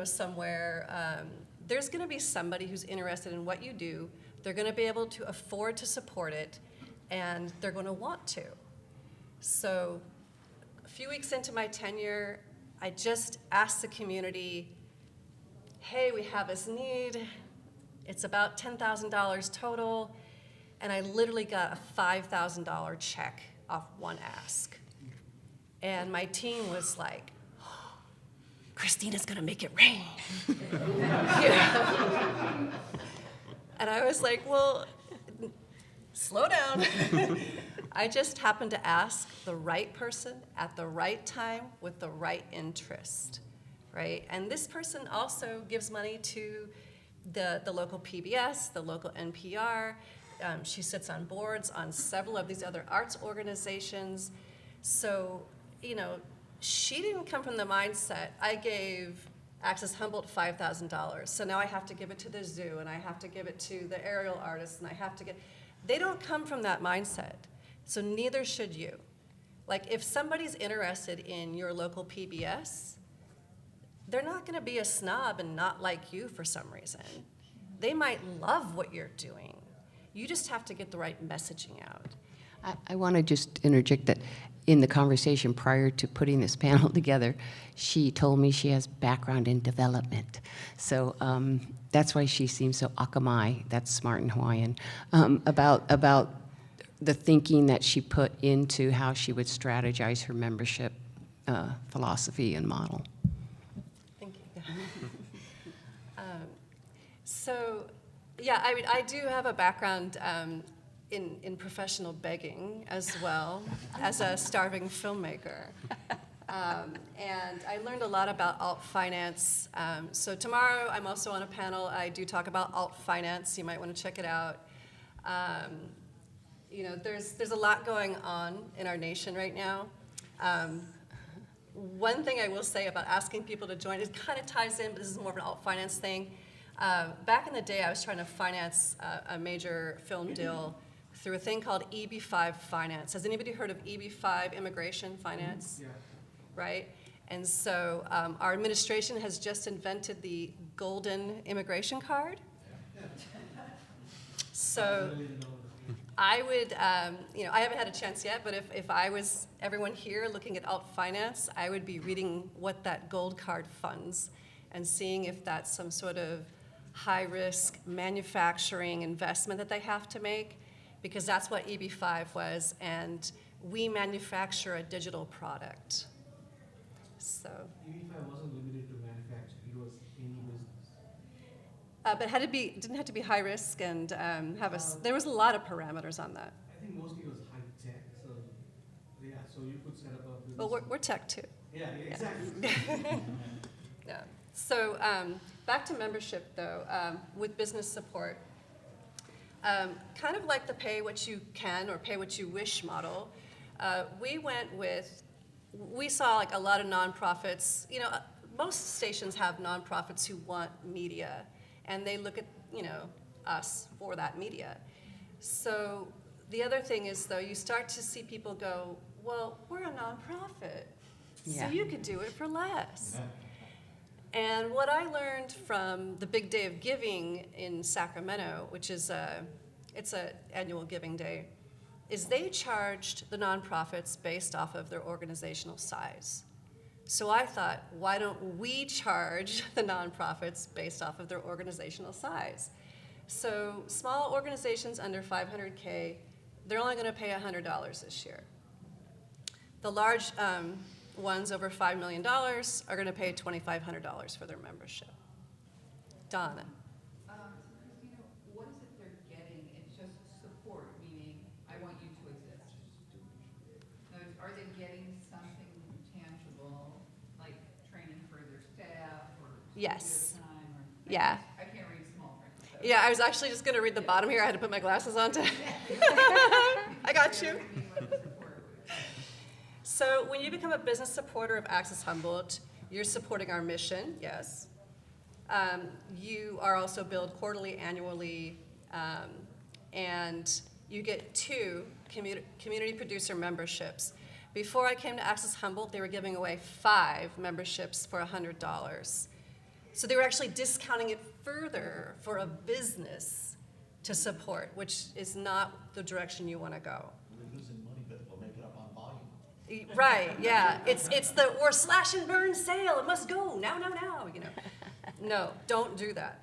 somewhere, there's gonna be somebody who's interested in what you do. They're gonna be able to afford to support it, and they're gonna want to. So a few weeks into my tenure, I just asked the community, hey, we have this need. It's about $10,000 total, and I literally got a $5,000 check off one ask. And my team was like, oh, Christina's gonna make it rain. And I was like, well, slow down. I just happened to ask the right person at the right time with the right interest, right? And this person also gives money to the local PBS, the local NPR. She sits on boards on several of these other arts organizations. So, she didn't come from the mindset, I gave Access Humboldt $5,000, so now I have to give it to the zoo, and I have to give it to the aerial artists, and I have to they don't come from that mindset, so neither should you. Like, if somebody's interested in your local PBS, they're not gonna be a snob and not like you for some reason. They might love what you're doing. You just have to get the right messaging out. I want to just interject that in the conversation prior to putting this panel together, she told me she has background in development. So that's why she seems so akamai, that's smart in Hawaiian, about the thinking that she put into how she would strategize her membership philosophy and model. Thank you. So, yeah, I mean, I do have a background in professional begging as well as a starving filmmaker. And I learned a lot about alt finance. So tomorrow I'm also on a panel. I do talk about alt finance. You might want to check it out. You know, there's a lot going on in our nation right now. One thing I will say about asking people to join, it kind of ties in, but this is more of an alt finance thing. Back in the day, I was trying to finance a major film deal through a thing called EB-5 finance. Has anybody heard of EB-5 immigration finance? Yeah. Right? And so our administration has just invented the golden immigration card. So I would, you know, I haven't had a chance yet, but if I was everyone here looking at alt finance, I would be reading what that gold card funds and seeing if that's some sort of high-risk manufacturing investment that they have to make, because that's what EB-5 was, and we manufacture a digital product. So, EB-5 wasn't limited to manufacturing, it was any business. but it had to be, didn't have to be high risk and there was a lot of parameters on that. I think mostly it was high tech, so yeah, so you could set up a business. But we're tech too. Yeah, exactly. Yeah. So back to membership though, with business support. Kind of like the pay what you can or pay what you wish model, we saw like a lot of nonprofits, you know, most stations have nonprofits who want media and they look at, you know, us for that media. So the other thing is though, you start to see people go, well, we're a nonprofit, Yeah. so you could do it for less. And what I learned from the Big Day of Giving in Sacramento, which is it's an annual giving day, is they charged the nonprofits based off of their organizational size. So I thought, why don't we charge the nonprofits based off of their organizational size? So small organizations under 500K, they're only going to pay $100 this year. The large ones over $5 million are going to pay $2,500 for their membership. Donna. So Christina, what is it they're getting? It's just support, meaning I want you to exist. Now, are they getting something tangible, like training for their staff or Yes. studio time? Or, Yeah. I can't read small print. So. Yeah, I was actually just going to read the bottom here. I had to put my glasses on to. I got you. So when you become a business supporter of Access Humboldt, you're supporting our mission, yes. You are also billed quarterly, annually, and you get 2 community producer memberships. Before I came to Access Humboldt, they were giving away 5 memberships for $100. So they were actually discounting it further for a business to support, which is not the direction you want to go. We're losing money, but we'll make it up on volume. Right, yeah. It's the we're slash and burn sale. It must go now, you know. No, don't do that.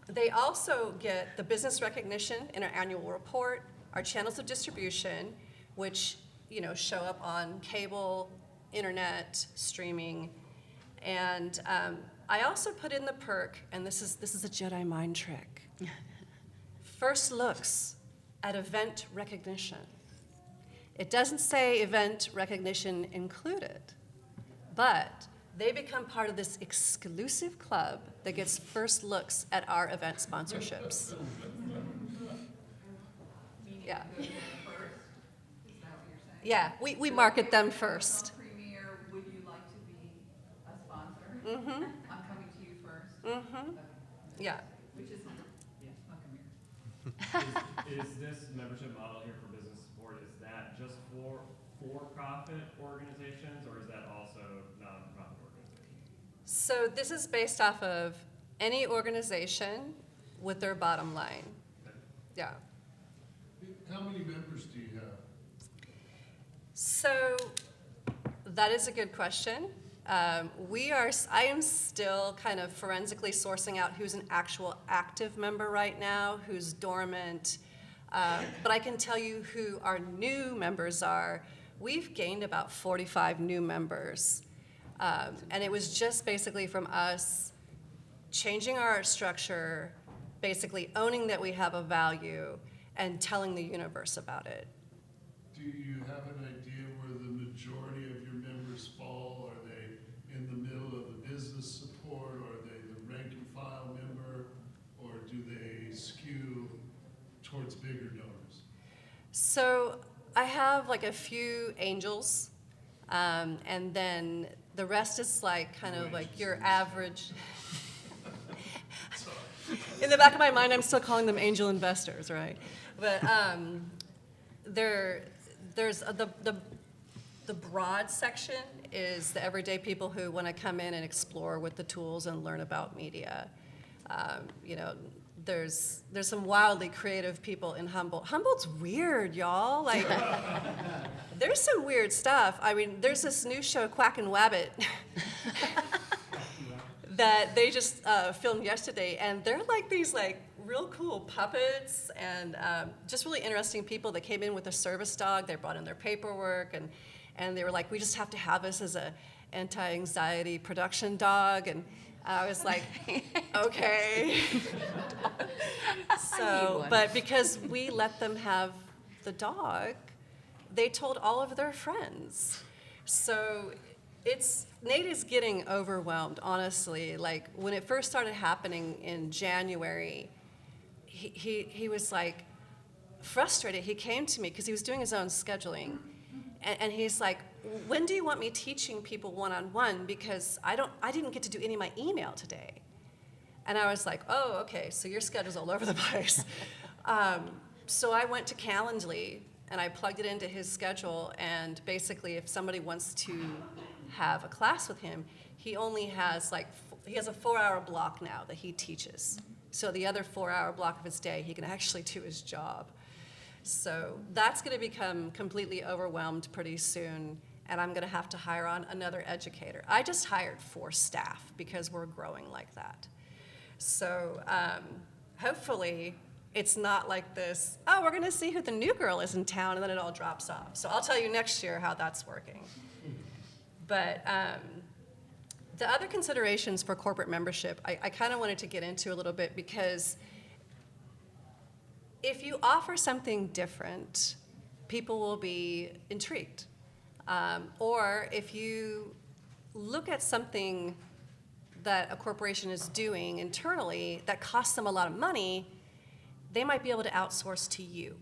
They also get the business recognition in our annual report, our channels of distribution, which, you know, show up on cable, internet, streaming, and I also put in the perk, and this is a Jedi mind trick. First looks at event recognition. It doesn't say event recognition included, but they become part of this exclusive club that gets first looks at our event sponsorships. Yeah. First, is that what you're saying? Yeah, we market them first. Premier, would you like to be a sponsor? Mm-hmm. I'm coming to you first. Mm-hmm. Yeah. Which is, welcome here. Is this membership model here for business support, is that just for for-profit organizations, or is that also non-profit organizations? So this is based off of any organization with their bottom line. Yeah. How many members do you have? So that is a good question. I am still kind of forensically sourcing out who's an actual active member right now, who's dormant. But I can tell you who our new members are. We've gained about 45 new members. And it was just basically from us changing our structure, basically owning that we have a value, and telling the universe about it. Do you have an idea where the majority So I have like a few angels, and then the rest is like kind of like your average. In the back of my mind, I'm still calling them angel investors, right? But there's the broad section is the everyday people who want to come in and explore with the tools and learn about media. You know, there's some wildly creative people in Humboldt. Humboldt's weird, y'all. Like, there's some weird stuff. I mean, there's this new show, Quack and Wabbit, that they just filmed yesterday, and they're like these like real cool puppets and just really interesting people that came in with a service dog. They brought in their paperwork, and they were like, we just have to have this as a anti-anxiety production dog, and I was like, okay. So, but because we let them have the dog, they told all of their friends. So Nate is getting overwhelmed, honestly. Like, when it first started happening in January, he was like frustrated. He came to me because he was doing his own scheduling. And he's like, when do you want me teaching people one-on-one? Because I didn't get to do any of my email today. And I was like, oh, okay, so your schedule's all over the place. So I went to Calendly, and I plugged it into his schedule, and basically if somebody wants to have a class with him, he only has he has a 4-hour block now that he teaches. So the other 4-hour block of his day, he can actually do his job. So that's going to become completely overwhelmed pretty soon, and I'm going to have to hire on another educator. I just hired 4 staff because we're growing like that. So hopefully it's not like this, oh, we're going to see who the new girl is in town, and then it all drops off. So I'll tell you next year how that's working. But the other considerations for corporate membership, I kind of wanted to get into a little bit, because if you offer something different, people will be intrigued. Or if you look at something that a corporation is doing internally that costs them a lot of money, they might be able to outsource to you.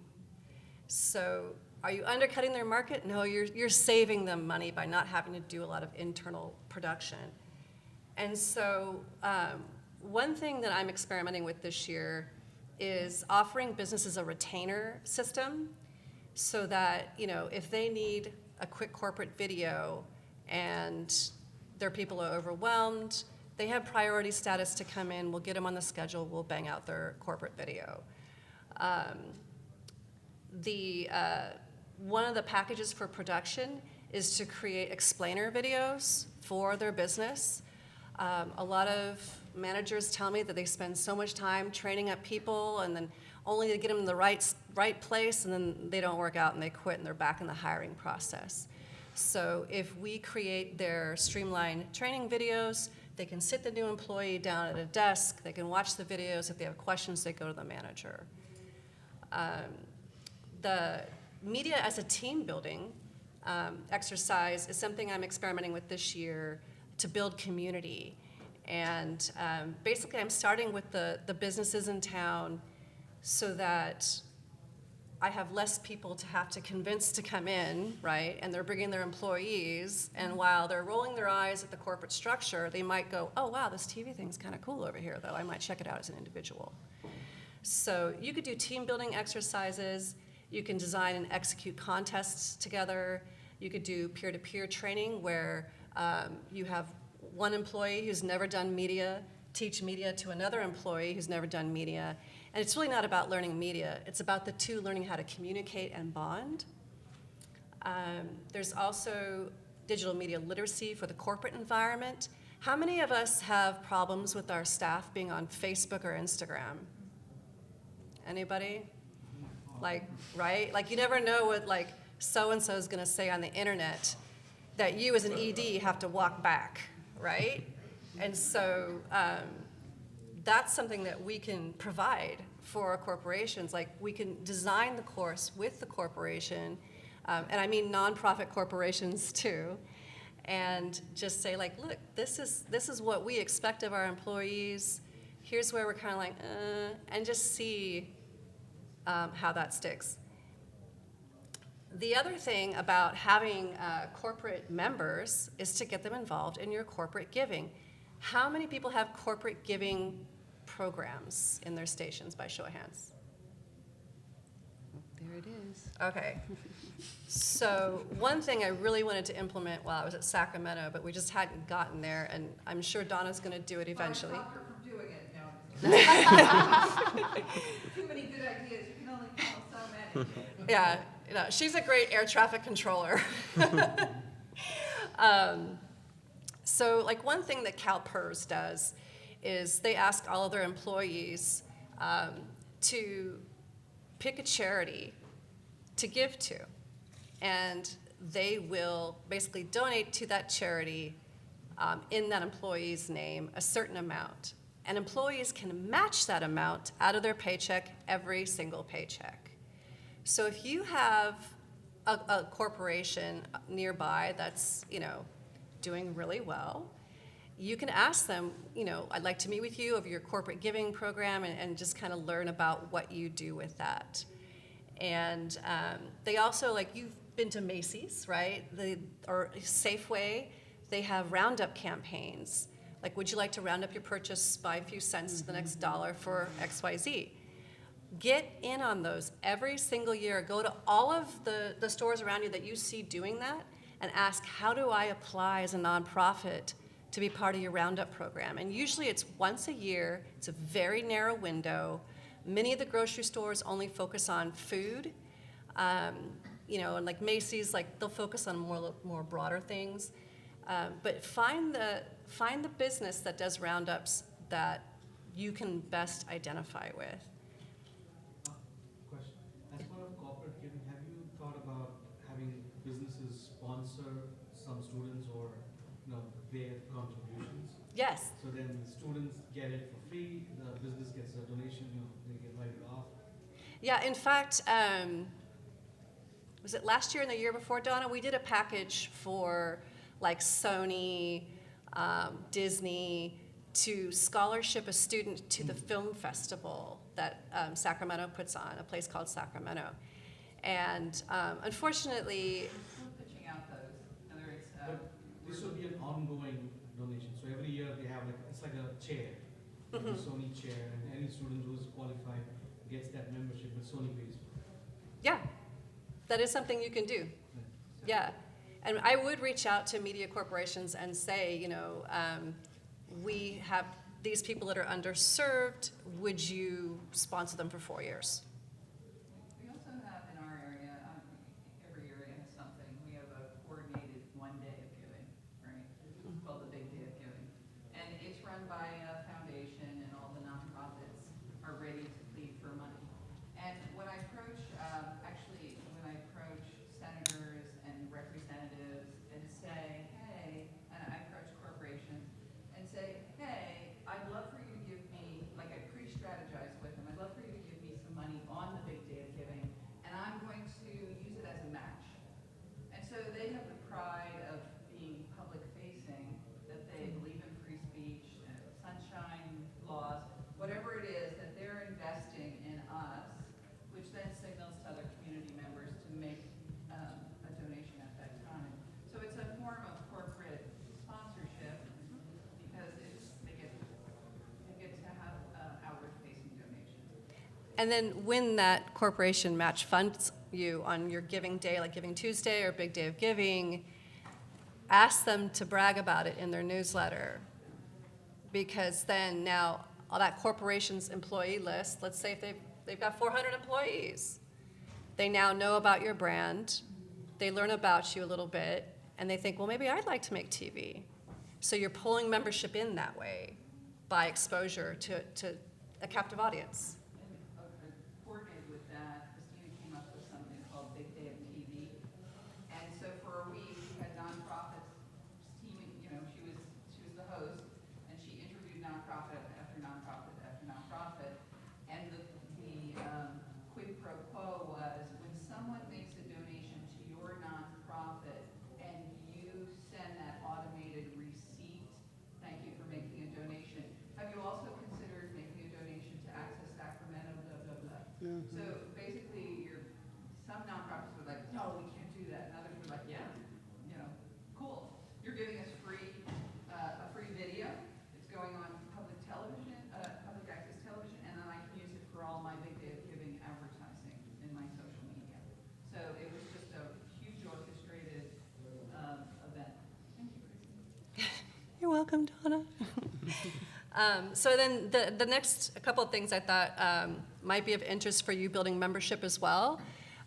So are you undercutting their market? No, you're saving them money by not having to do a lot of internal production. And so one thing that I'm experimenting with this year is offering businesses a retainer system, so that, you know, if they need a quick corporate video and their people are overwhelmed, they have priority status to come in, we'll get them on the schedule, we'll bang out their corporate video. One of the packages for production is to create explainer videos for their business. A lot of managers tell me that they spend so much time training up people, and then only to get them in the right place, and then they don't work out and they quit and they're back in the hiring process. So if we create their streamlined training videos, they can sit the new employee down at a desk, they can watch the videos. If they have questions, they go to the manager. The media as a team building exercise is something I'm experimenting with this year to build community. And basically I'm starting with the businesses in town, so that I have less people to have to convince to come in, right? And they're bringing their employees, and while they're rolling their eyes at the corporate structure, they might go, oh wow, this TV thing's kind of cool over here though, I might check it out as an individual. So you could do team building exercises, you can design and execute contests together, you could do peer-to-peer training where you have one employee who's never done media teach media to another employee who's never done media. And it's really not about learning media, it's about the two learning how to communicate and bond. There's also digital media literacy for the corporate environment. How many of us have problems with our staff being on Facebook or Instagram? Anybody? Like, right? Like, you never know what, like, so-and-so is gonna say on the internet that you as an ED have to walk back, right? And so that's something that we can provide for corporations. Like, we can design the course with the corporation, and I mean nonprofit corporations too, and just say, like, look, this is what we expect of our employees. Here's where we're kind of like, and just see how that sticks. The other thing about having corporate members is to get them involved in your corporate giving. How many people have corporate giving programs in their stations by show of hands? There it is. Okay. So one thing I really wanted to implement while I was at Sacramento, but we just hadn't gotten there, and I'm sure Donna's going to do it eventually. Stop her from doing it now. Too many good ideas, you can only handle so many. Yeah, you know, she's a great air traffic controller. So like one thing that CalPERS does is they ask all of their employees to pick a charity to give to. And they will basically donate to that charity in that employee's name a certain amount. And employees can match that amount out of their paycheck every single paycheck. So if you have a corporation nearby that's, you know, doing really well, you can ask them, you know, I'd like to meet with you of your corporate giving program and just kind of learn about what you do with that. And they also, like, you've been to Macy's, right? Or Safeway, they have roundup campaigns. Like, would you like to round up your purchase by a few cents to the next dollar for XYZ? Get in on those every single year. Go to all of the stores around you that you see doing that and ask, how do I apply as a nonprofit to be part of your roundup program? And usually it's once a year. It's a very narrow window. Many of the grocery stores only focus on food. You know, and like Macy's, like they'll focus on more broader things. But find the business that does roundups that you can best identify with. Question. As part of corporate giving, have you thought about having businesses sponsor some students or, you know, their contributions? Yes. So then the students get it for free, the business gets a donation, you know, they get write it off. Yeah, in fact, was it last year and the year before, Donna? We did a package for like Sony, Disney, to scholarship a student to the film festival that Sacramento puts on, a place called Sacramento. And unfortunately, We're pitching out those, whether it's, But this will be an ongoing donation, so every year they have like, it's like a chair, like a Sony chair, and any student who's qualified gets that membership, but Sony pays for it. yeah, that is something you can do. Yeah. And I would reach out to media corporations and say, you know, we have these people that are underserved. Would you sponsor them for 4 years? we also have in our area, every area has something. We have a coordinated 1 day of giving, right? It's called the Big Day of Giving. And it's run by a foundation, and all the nonprofits are ready to plead for money. And when I approach, when I approach senators and representatives and say, hey, and I approach corporations and say, hey, I'd love for you to give me, like I pre-strategize with them, I'd love for you to give me some money on the Big Day of Giving, and I'm going to use it as a match. And so they have the pride of being public facing, that they believe in free speech, sunshine laws, whatever it is, that they're investing in us, which then signals to other community members to make a donation at that time. So it's a form of corporate sponsorship because they get to have outward-facing donations. And then when that corporation match funds you on your giving day, like Giving Tuesday or Big Day of Giving, ask them to brag about it in their newsletter. Because then now all that corporation's employee list, let's say if they've got 400 employees, they now know about your brand, they learn about you a little bit, and they think, well, maybe I'd like to make TV. So you're pulling membership in that way by exposure to a captive audience. And coordinated with that, Christina came up with something called Big Day of TV. And so for a week, we had nonprofits teaming, you know, she was the host, and she interviewed nonprofit after nonprofit after nonprofit. And the quid pro quo was when someone makes a donation to your nonprofit and you send that automated receipt, thank you for making a donation. Have you also considered making a donation to Access welcome, Donna. So then the next couple of things I thought might be of interest for you building membership as well.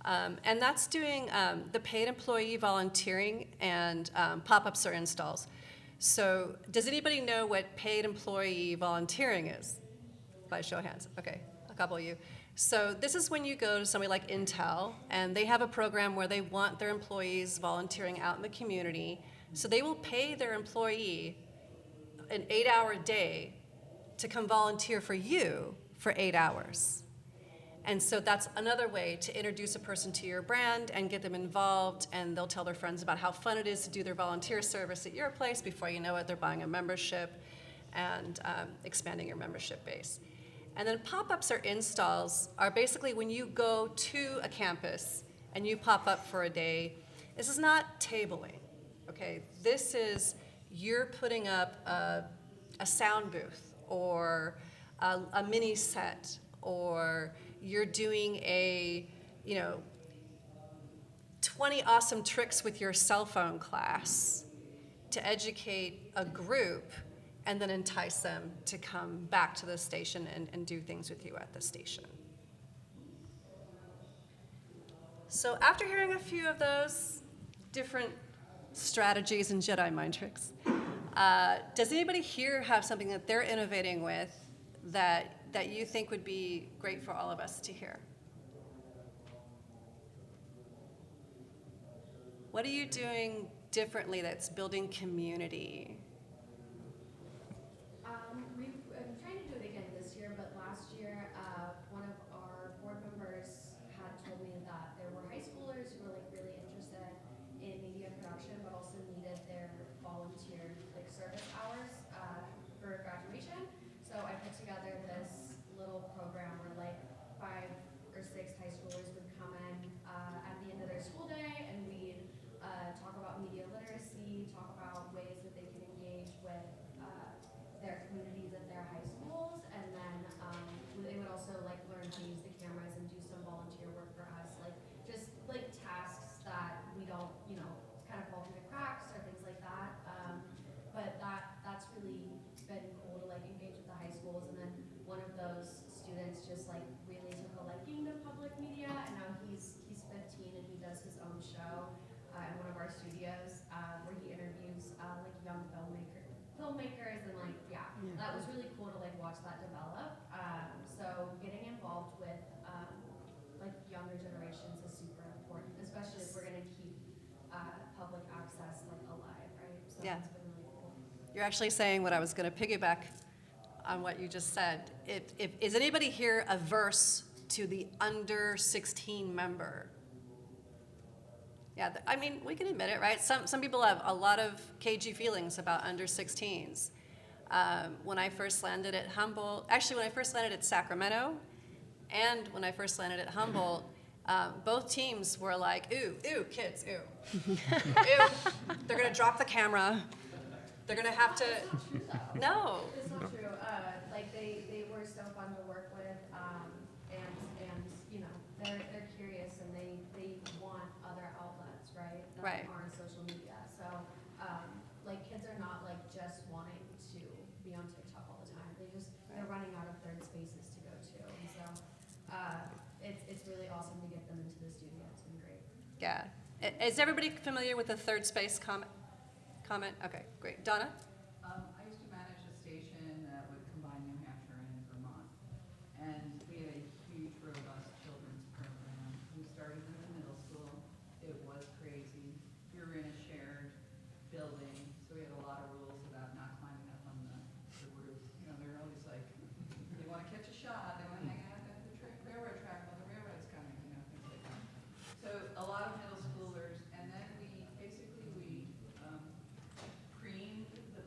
And that's doing the paid employee volunteering and pop-ups or installs. So does anybody know what paid employee volunteering is? By show of hands. Okay, a couple of you. So this is when you go to somebody like Intel, and they have a program where they want their employees volunteering out in the community. So they will pay their employee an 8-hour day to come volunteer for you for 8 hours. And so that's another way to introduce a person to your brand and get them involved, and they'll tell their friends about how fun it is to do their volunteer service at your place. Before you know it, they're buying a membership and expanding your membership base. And then pop-ups or installs are basically when you go to a campus and you pop up for a day. This is not tabling, okay? This is you're putting up a sound booth or a mini set, or you're doing a, 20 awesome tricks with your cell phone class to educate a group and then entice them to come back to the station and do things with you at the station. So after hearing a few of those different strategies and Jedi mind tricks, does anybody here have something that they're innovating with that you think would be great for all of us to hear? What are you doing differently that's building community? I'm trying to do it again this year, but last year, one of our board members had told me that there were high schoolers who were like really interested in media production, but also needed their volunteer like service hours for graduation. So I put together this little program where like 5 or 6 high schoolers would come in at the end of their school day, and we'd talk about media literacy, talk about ways that they can engage with their communities at their high schools, and then they would also like learn how to use the cameras and do some volunteer work for us, like just like tasks that we don't, kind of fall through the cracks or things like that. But that's really been cool to like engage with the high schools. And then one of those students just like really took a liking to public media, and now he's 15 and he does his own show in one of our studios where he interviews like young filmmakers, and like that was really cool to like watch that develop. So getting involved with like younger generations is super important, especially if we're going to keep public access like alive, right? So that's been really cool. You're actually saying what I was going to piggyback on what you just said. Is anybody here averse to the under 16 member? Yeah, I mean, we can admit it, right? Some people have a lot of cagey feelings about under 16s. When I first landed at Humboldt, actually when I first landed at Sacramento, and when I first landed at Humboldt, both teams were like, ooh, kids, ooh. Ew, they're gonna drop the camera. They're gonna have to, no. It's not true. Like they were so fun to work with, and they're curious, and they want other outlets, right? That aren't social media. So like kids are not like just wanting to be on TikTok all the time. They're running out of third spaces to go to, and so it's really awesome to get them into the studio. It's been great. Yeah. Is everybody familiar with the third space comment? Okay, great. Donna? I used to manage a station that would combine New Hampshire and Vermont. And we had a huge, robust children's program. We started in the middle school. It was crazy. We were in a shared building, so we had a lot of rules about not climbing up on the roof. They're always like, they want to catch a shot. They want to hang out at the railroad track while the railroad's coming, things like that. So a lot of middle schoolers, and then we creamed the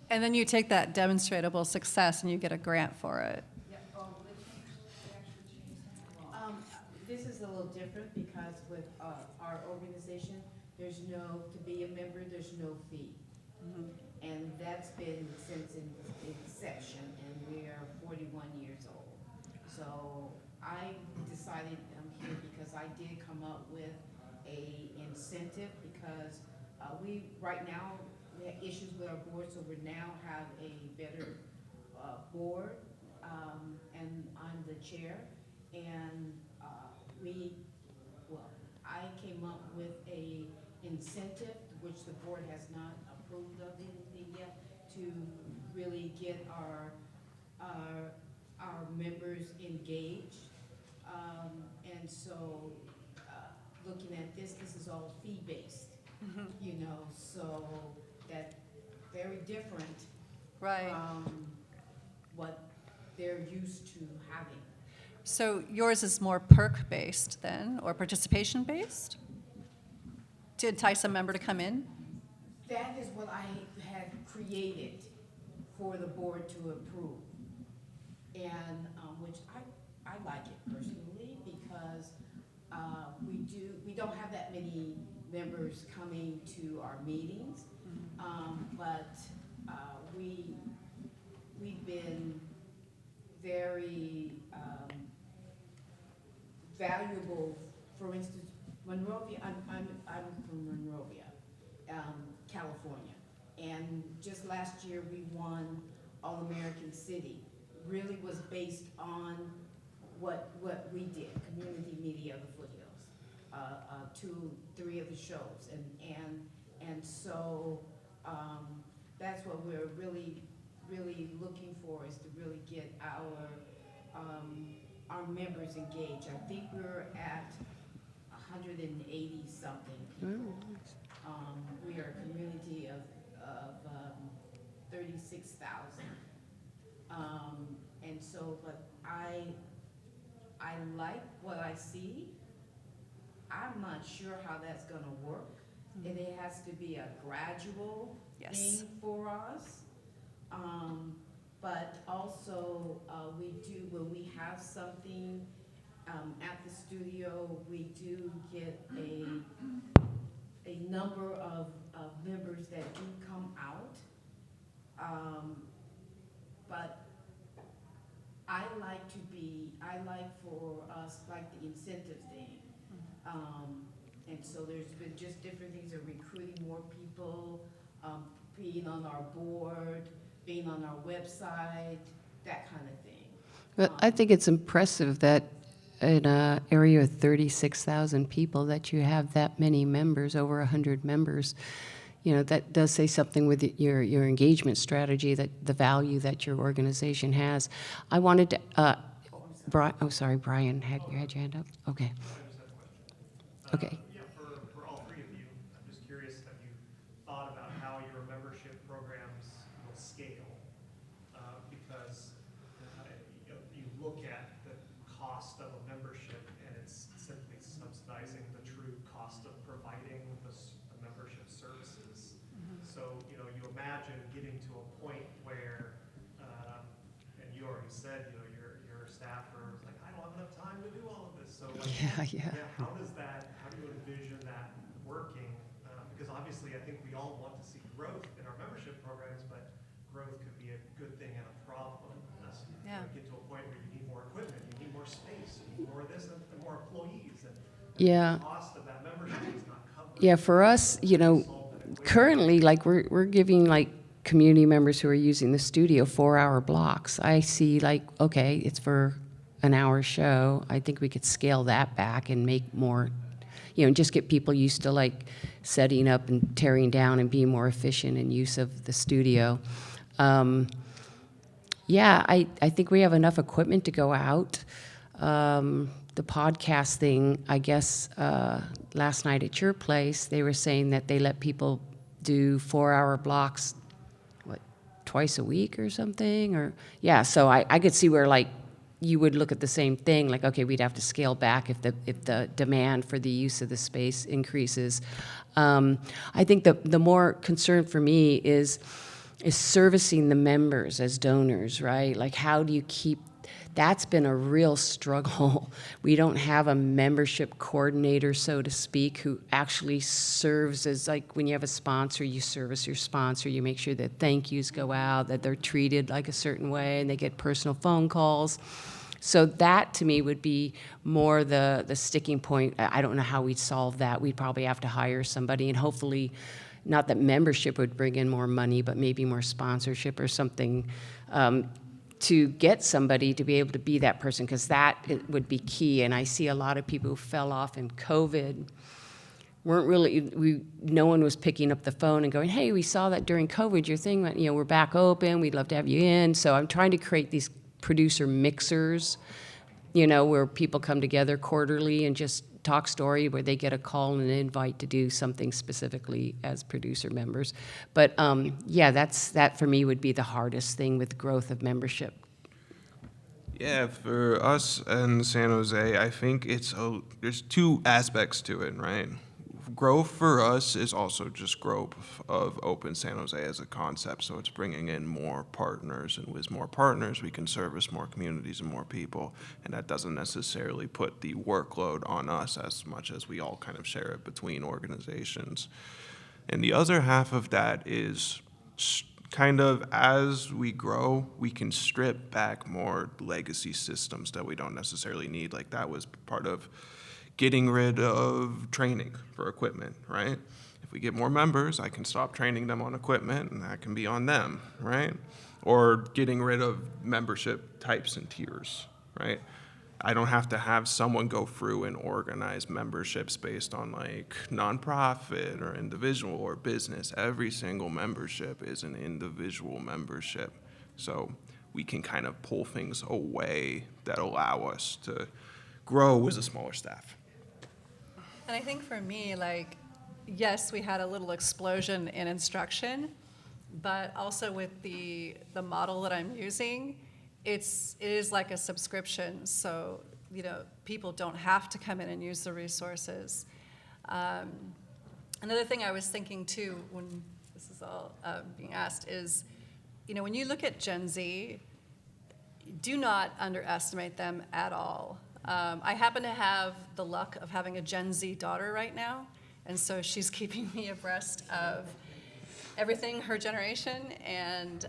And then you take that demonstrable success and you get a grant for it. This is a little different because with our organization, there's no, to be a member, there's no fee. And that's been since inception, and we are 41 years old. So I decided I'm here because I did come up with a incentive because right now, we have issues with our board, so we now have a better board, and I'm the chair. And I came up with a incentive, which the board has not approved of anything yet, to really get our members engaged. And so, looking at this is all fee-based, you know, so that very different Right. from what they're used to having. So yours is more perk-based then, or participation-based? To entice a member to come in? That is what I had created for the board to approve. And, which I like it personally because we don't have that many members coming to our meetings, but we've been very valuable. For instance, Monrovia, I'm from Monrovia, California, and just last year we won All-American City. Really was based on what we did, community media of the foothills, 2-3 of the shows, and so that's what we're really looking for, is to really get our members engaged. I think we're at 180 something people. We are a community of 36,000. And so, but I like what I see. I'm not sure how that's gonna work. And it has to be a gradual thing for us. But also, we do, when we have something at the studio, we do get a number of members that do come out. But I like for us, like the incentive thing. And so there's been just different things of recruiting more people, being on our board, being on our website, that kind of thing. But I think it's impressive that in an area of 36,000 people that you have that many members, over 100 members. You know, that does say something with your engagement strategy, that the value that your organization has. I wanted to, sorry, Brian, you had your hand up? Okay. Okay. Yeah, for all three of you, I'm just curious, have you thought about how your membership programs will scale? Because you look at the cost of a membership and it's simply subsidizing the true cost of providing the membership services. So, you imagine getting to a point where, and you already said, your staffer was like, I don't have enough time to do all of this. So like, Yeah. how do you envision that working? Because obviously I think we all want to see growth in our membership programs, but growth could be a good thing and a problem. Get to a point where you need more equipment, you need more space, you need more of this and more employees. And the cost of that membership is not covered. Yeah, for us, currently, like we're giving like community members who are using the studio 4-hour blocks. I see like, okay, it's for an hour show. I think we could scale that back and make more, just get people used to like setting up and tearing down and being more efficient in use of the studio. I think we have enough equipment to go out. The podcast thing, I guess, last night at your place, they were saying that they let people do 4-hour blocks, twice a week or something? So I could see where, like, you would look at the same thing, like, okay, we'd have to scale back if the demand for the use of the space increases. I think the more concern for me is is servicing the members as donors, right? Like, how do you keep, that's been a real struggle. We don't have a membership coordinator, so to speak, who actually serves as, like, when you have a sponsor, you service your sponsor, you make sure that thank yous go out, that they're treated like a certain way, and they get personal phone calls. So that, to me, would be more the sticking point. I don't know how we'd solve that. We'd probably have to hire somebody, and hopefully, not that membership would bring in more money, but maybe more sponsorship or something, to get somebody to be able to be that person, because that would be key. And I see a lot of people who fell off in COVID weren't really, no one was picking up the phone and going, hey, we saw that during COVID, your thing went, we're back open, we'd love to have you in. So I'm trying to create these producer mixers, where people come together quarterly and just talk story, where they get a call and an invite to do something specifically as producer members. But yeah, that for me would be the hardest thing with growth of membership. Yeah, for us in San Jose, I think there's two aspects to it, right? Growth for us is also just growth of Open San Jose as a concept. So it's bringing in more partners, and with more partners, we can service more communities and more people. And that doesn't necessarily put the workload on us as much as we all kind of share it between organizations. And the other half of that is kind of, as we grow, we can strip back more legacy systems that we don't necessarily need. Like, that was part of getting rid of training for equipment, right? If we get more members, I can stop training them on equipment, and that can be on them, right? Or getting rid of membership types and tiers, right? I don't have to have someone go through and organize memberships based on, like, nonprofit or individual or business. Every single membership is an individual membership. So we can kind of pull things away that allow us to grow with a smaller staff. And I think for me, like, yes, we had a little explosion in instruction, but also with the model that I'm using, it is like a subscription. So, people don't have to come in and use the resources. Another thing I was thinking too, when this is all being asked, is, when you look at Gen Z, do not underestimate them at all. I happen to have the luck of having a Gen Z daughter right now, and so she's keeping me abreast of everything her generation. And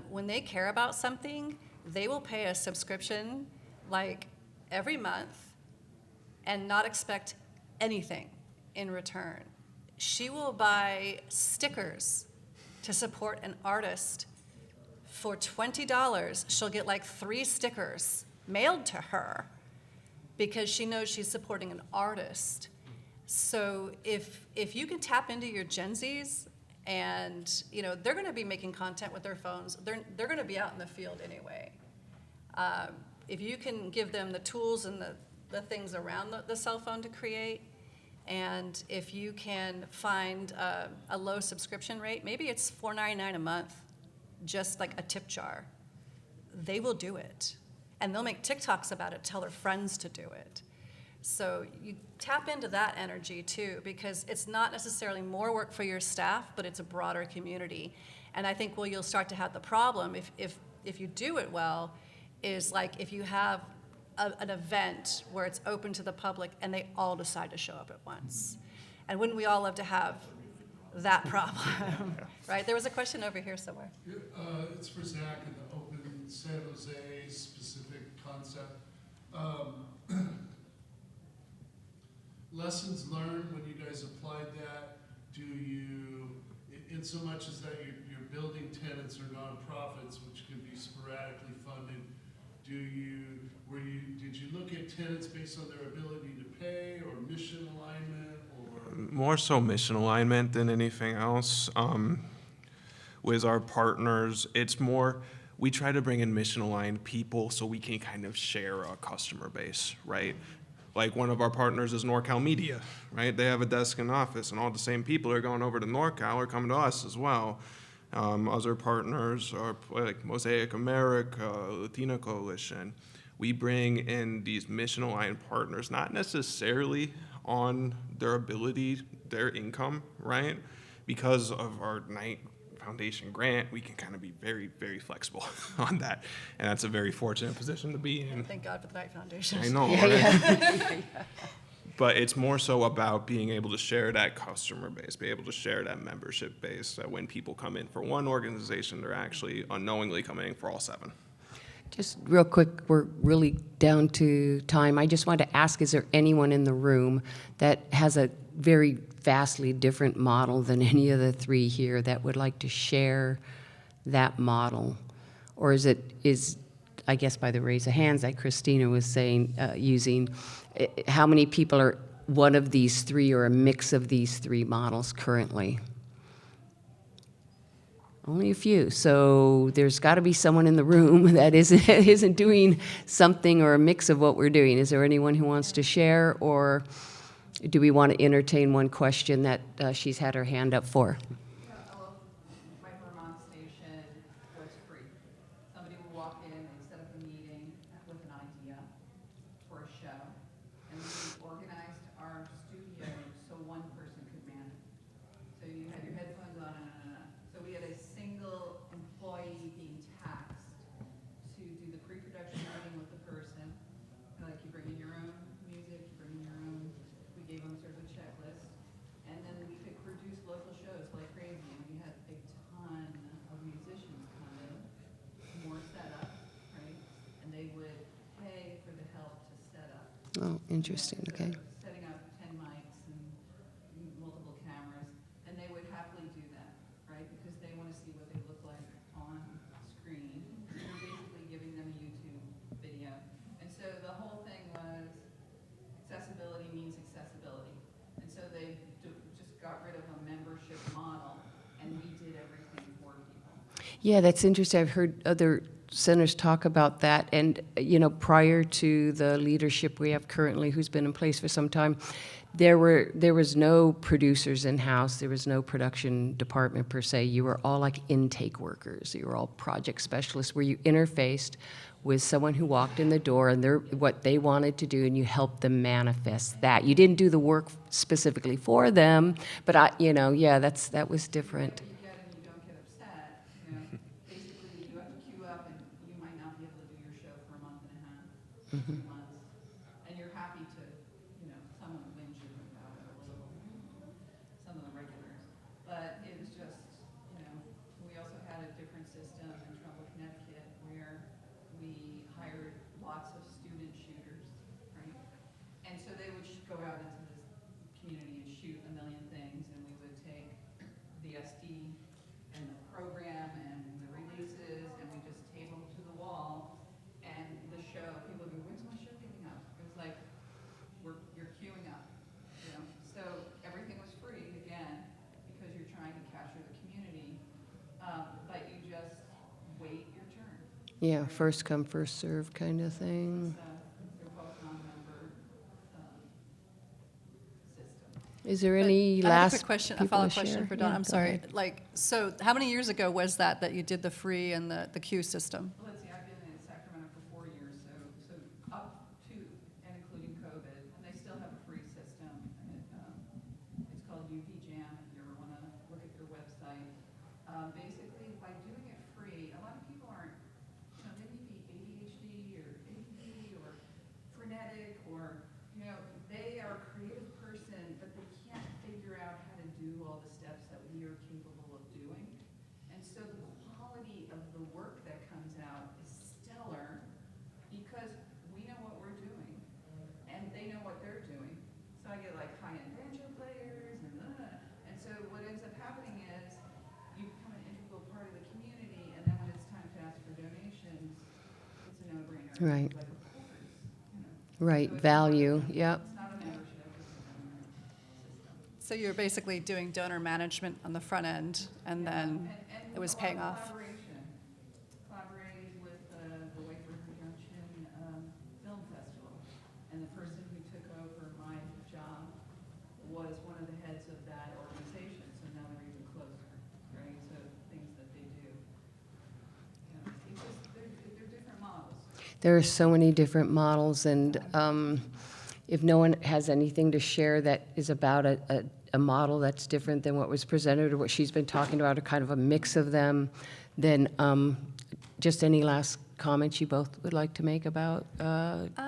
when they care about something, they will pay a subscription like every month and not expect anything in return. She will buy stickers to support an artist. For $20, she'll get like 3 stickers mailed to her, because she knows she's supporting an artist. So if you can tap into your Gen Zs, and they're going to be making content with their phones, they're going to be out in the field anyway. If you can give them the tools and the things around the cell phone to create, and if you can find a low subscription rate, maybe it's $4.99 a month, just like a tip jar, they will do it. And they'll make TikToks about it, tell their friends to do it. So you tap into that energy too, because it's not necessarily more work for your staff, but it's a broader community. And I think you'll start to have the problem, if you do it well, is like if you have an event where it's open to the public and they all decide to show up at once. And wouldn't we all love to have that problem, right? There was a question over here somewhere. Yeah, it's for Zach and the Open San Jose specific concept. Lessons learned when you guys applied that. Do you, in so much as that you're building tenants or nonprofits, which can be sporadically funded, did you look at tenants based on their ability to pay, or mission alignment, or? More so mission alignment than anything else. With our partners, it's more, we try to bring in mission aligned people so we can kind of share a customer base, right? Like, one of our partners is NorCal Media, right? They have a desk and office, and all the same people are going over to NorCal are coming to us as well. Other partners are like Mosaic America, Latina Coalition. We bring in these mission-aligned partners, not necessarily on their ability, their income, right? Because of our foundation grant, we can kind of be very, very flexible on that. And that's a very fortunate position to be in. Thank God for the Knight Foundation. I know, right? But it's more so about being able to share that customer base, be able to share that membership base, that when people come in for one organization, they're actually unknowingly coming for all 7. Just real quick, we're really down to time. I just wanted to ask, is there anyone in the room that has a very vastly different model than any of the 3 here that would like to share that model? Or is I guess by the raise of hands that Christina was saying, using, how many people are one of these 3 or a mix of these 3 models currently? Only a few. So there's got to be someone in the room that isn't doing something or a mix of what we're doing. Is there anyone who wants to share, or do we want to entertain one question that she's had her hand up for? Yeah, well, my Vermont station was free. Somebody would walk in, they'd set up a meeting with an idea for a show, and we organized our studio so one person could man it. So you had your headphones on, so we had a single employee being taxed to do the pre-production meeting with the person. Like, you bring in your own music, you bring in your own, we gave them sort of a checklist, and then we could produce local shows like crazy, and we had a ton of musicians come in, more setup, right? And they would pay for the help to set up. Oh, interesting. Okay. Setting up 10 mics and multiple cameras, and they would happily do that, right? Because they want to see what they look like on screen. So we're basically giving them a YouTube video. And so the whole thing was accessibility means accessibility. And so they just got rid of a membership model, and we did everything for people. Yeah, that's interesting. I've heard other centers talk about that. And, prior to the leadership we have currently, who's been in place for some time, there was no producers in-house. There was no production department per se. You were all like intake workers. You were all project specialists where you interfaced with someone who walked in the door and what they wanted to do, and you helped them manifest that. You didn't do the work specifically for them, but that was different. You get and you don't get upset. Basically, you have to queue up, and you might not be able to do your show for a month and a half, 2 months, and you're happy to, someone whinge you about it a little, some of the regulars. But it was just, we also had a different system in Trumbull, Connecticut, where we hired lots of student shooters, right? And so they would go out into this community and shoot a million things, and we would take the SD and the program and the releases, and we just tape them to the wall. And the show, people would go, "When's my show getting up?" It was like, you're queuing up, So everything was free again, because you're trying to capture the community, but you just wait your turn. Yeah, first come, first serve kind of thing. They're both non-member system. Is there any I have a last quick question, a people to follow-up question share? for Dawn. Yeah, I'm go sorry. ahead. So how many years ago was that you did the free and the queue system? Well, let's see, I've been in Sacramento for 4 years, so up to and including COVID, and they still have a free system. And it's called UV Jam, if you ever want to look at their website. Basically, by doing it free, a lot of people aren't, they may be ADHD or ADD or frenetic, or, they are a creative person, but they can't figure out how to do all the steps that we are capable of doing. And so the quality of the work that comes out is stellar, because we know what we're doing, and they know what they're doing. So I get like high-end banjo players, and so what ends up happening is you become an integral part of the community, and then when it's time to ask for donations, it's a no-brainer. Right. Like, of course, Right, So it's value, not a- yep. It's not a membership, it's a donor system. So you're basically doing donor management on the front end, and then And it was a lot paying of off. Collaborated with the Wafer Junction Film Festival, and the person who took over my job was one of the heads of that organization, so now they're even closer, right, to things that they do. It's just, they're different models. There are so many different models, and if no one has anything to share that is about a a model that's different than what was presented or what she's been talking about, or kind of a mix of them, then just any last comments you both would like to make about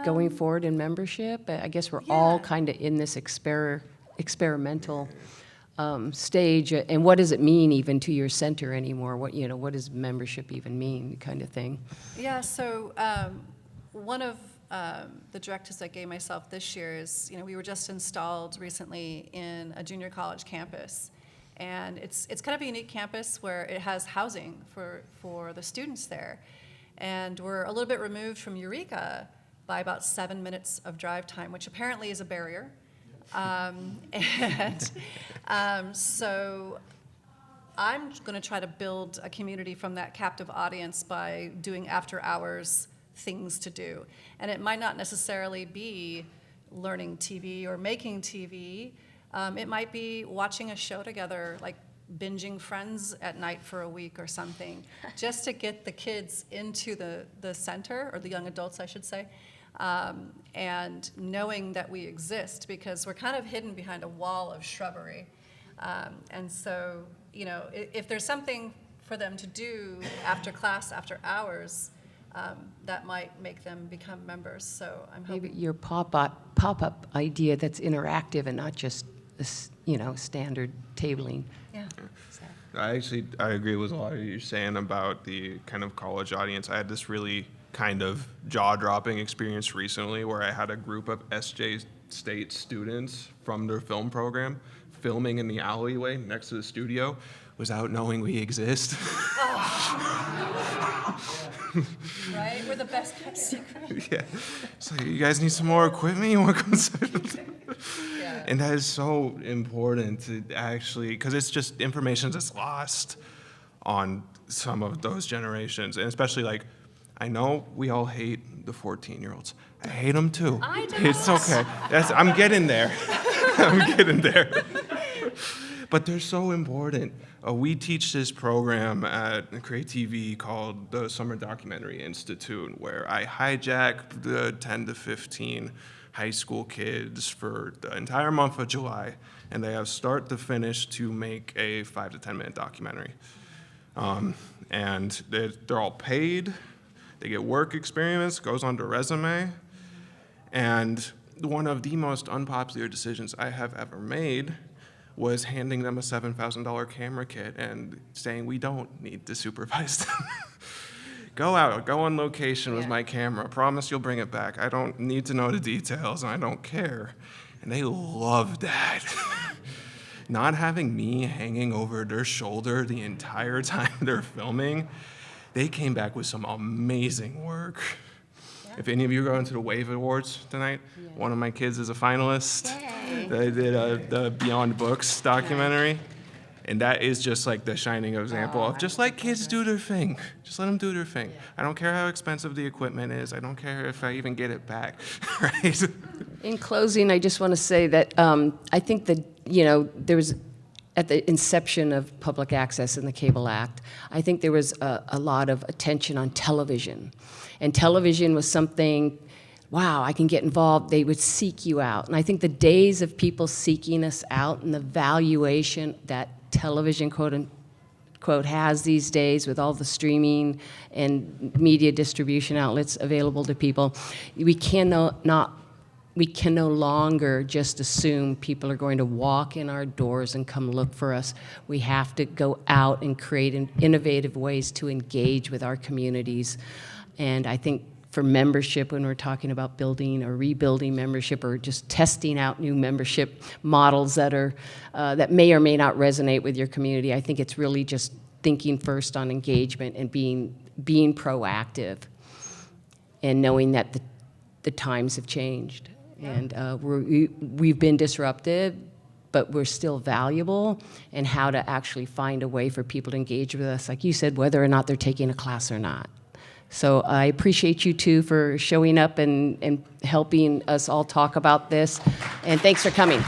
going forward in membership? I guess we're all kind of in this experimental stage, and what does it mean even to your center anymore? What does membership even mean, kind of thing? Yeah, so one of the directives I gave myself this year is, we were just installed recently in a junior college campus. And it's kind of a unique campus where it has housing for the students there. And we're a little bit removed from Eureka by about 7 minutes of drive time, which apparently is a barrier. So I'm going to try to build a community from that captive audience by doing after-hours things to do. And it might not necessarily be learning TV or making TV. It might be watching a show together, like binging Friends at night for a week or something, just to get the kids into the center, or the young adults, I should say, and knowing that we exist, because we're kind of hidden behind a wall of shrubbery. And so, if there's something for them to do after class, after hours, that might make them become members. So I'm hoping. Maybe your pop-up idea that's interactive and not just standard tabling. Yeah. I agree with a lot of you saying about the kind of college audience. I had this really kind of jaw-dropping experience recently where I had a group of SJ State students from their film program filming in the alleyway next to the studio without knowing we exist. Right? We're the best kept secret. Yeah. So you guys need some more equipment? You want to come inside? Yeah. And that is so important to actually, because it's just information that's lost on some of those generations. And especially, like, I know we all hate the 14-year-olds. I hate them too. I don't. It's okay. I'm getting there. I'm getting there. But they're so important. We teach this program at CreaTV called the Summer Documentary Institute, where I hijack the 10 to 15 high school kids for the entire month of July, and they have start to finish to make a 5 to 10 minute documentary. And they're all paid. They get work experience, goes on their resume. And one of the most unpopular decisions I have ever made was handing them a $7,000 camera kit and saying, we don't need to supervise them. Go on location with my camera. Promise you'll bring it back. I don't need to know the details, and I don't care. And they love that. Not having me hanging over their shoulder the entire time they're filming, they came back with some amazing work. If any of you are going to the Wave Awards tonight, one of my kids is a finalist. They did the Beyond Books documentary. And that is just like the shining example of just let kids do their thing. Just let them do their thing. I don't care how expensive the equipment is. I don't care if I even get it back, right? In closing, I just want to say that I think that, there was, at the inception of public access in the Cable Act, I think there was a lot of attention on television. And television was something, wow, I can get involved. They would seek you out. And I think the days of people seeking us out and the valuation that television, quote unquote, has these days with all the streaming and media distribution outlets available to people, we can no longer just assume people are going to walk in our doors and come look for us. We have to go out and create innovative ways to engage with our communities. And I think for membership, when we're talking about building or rebuilding membership or just testing out new membership models that are that may or may not resonate with your community, I think it's really just thinking first on engagement and being proactive and knowing that the times have changed. And we've been disrupted, but we're still valuable, and how to actually find a way for people to engage with us, like you said, whether or not they're taking a class or not. So I appreciate you two for showing up and helping us all talk about this, and thanks for coming.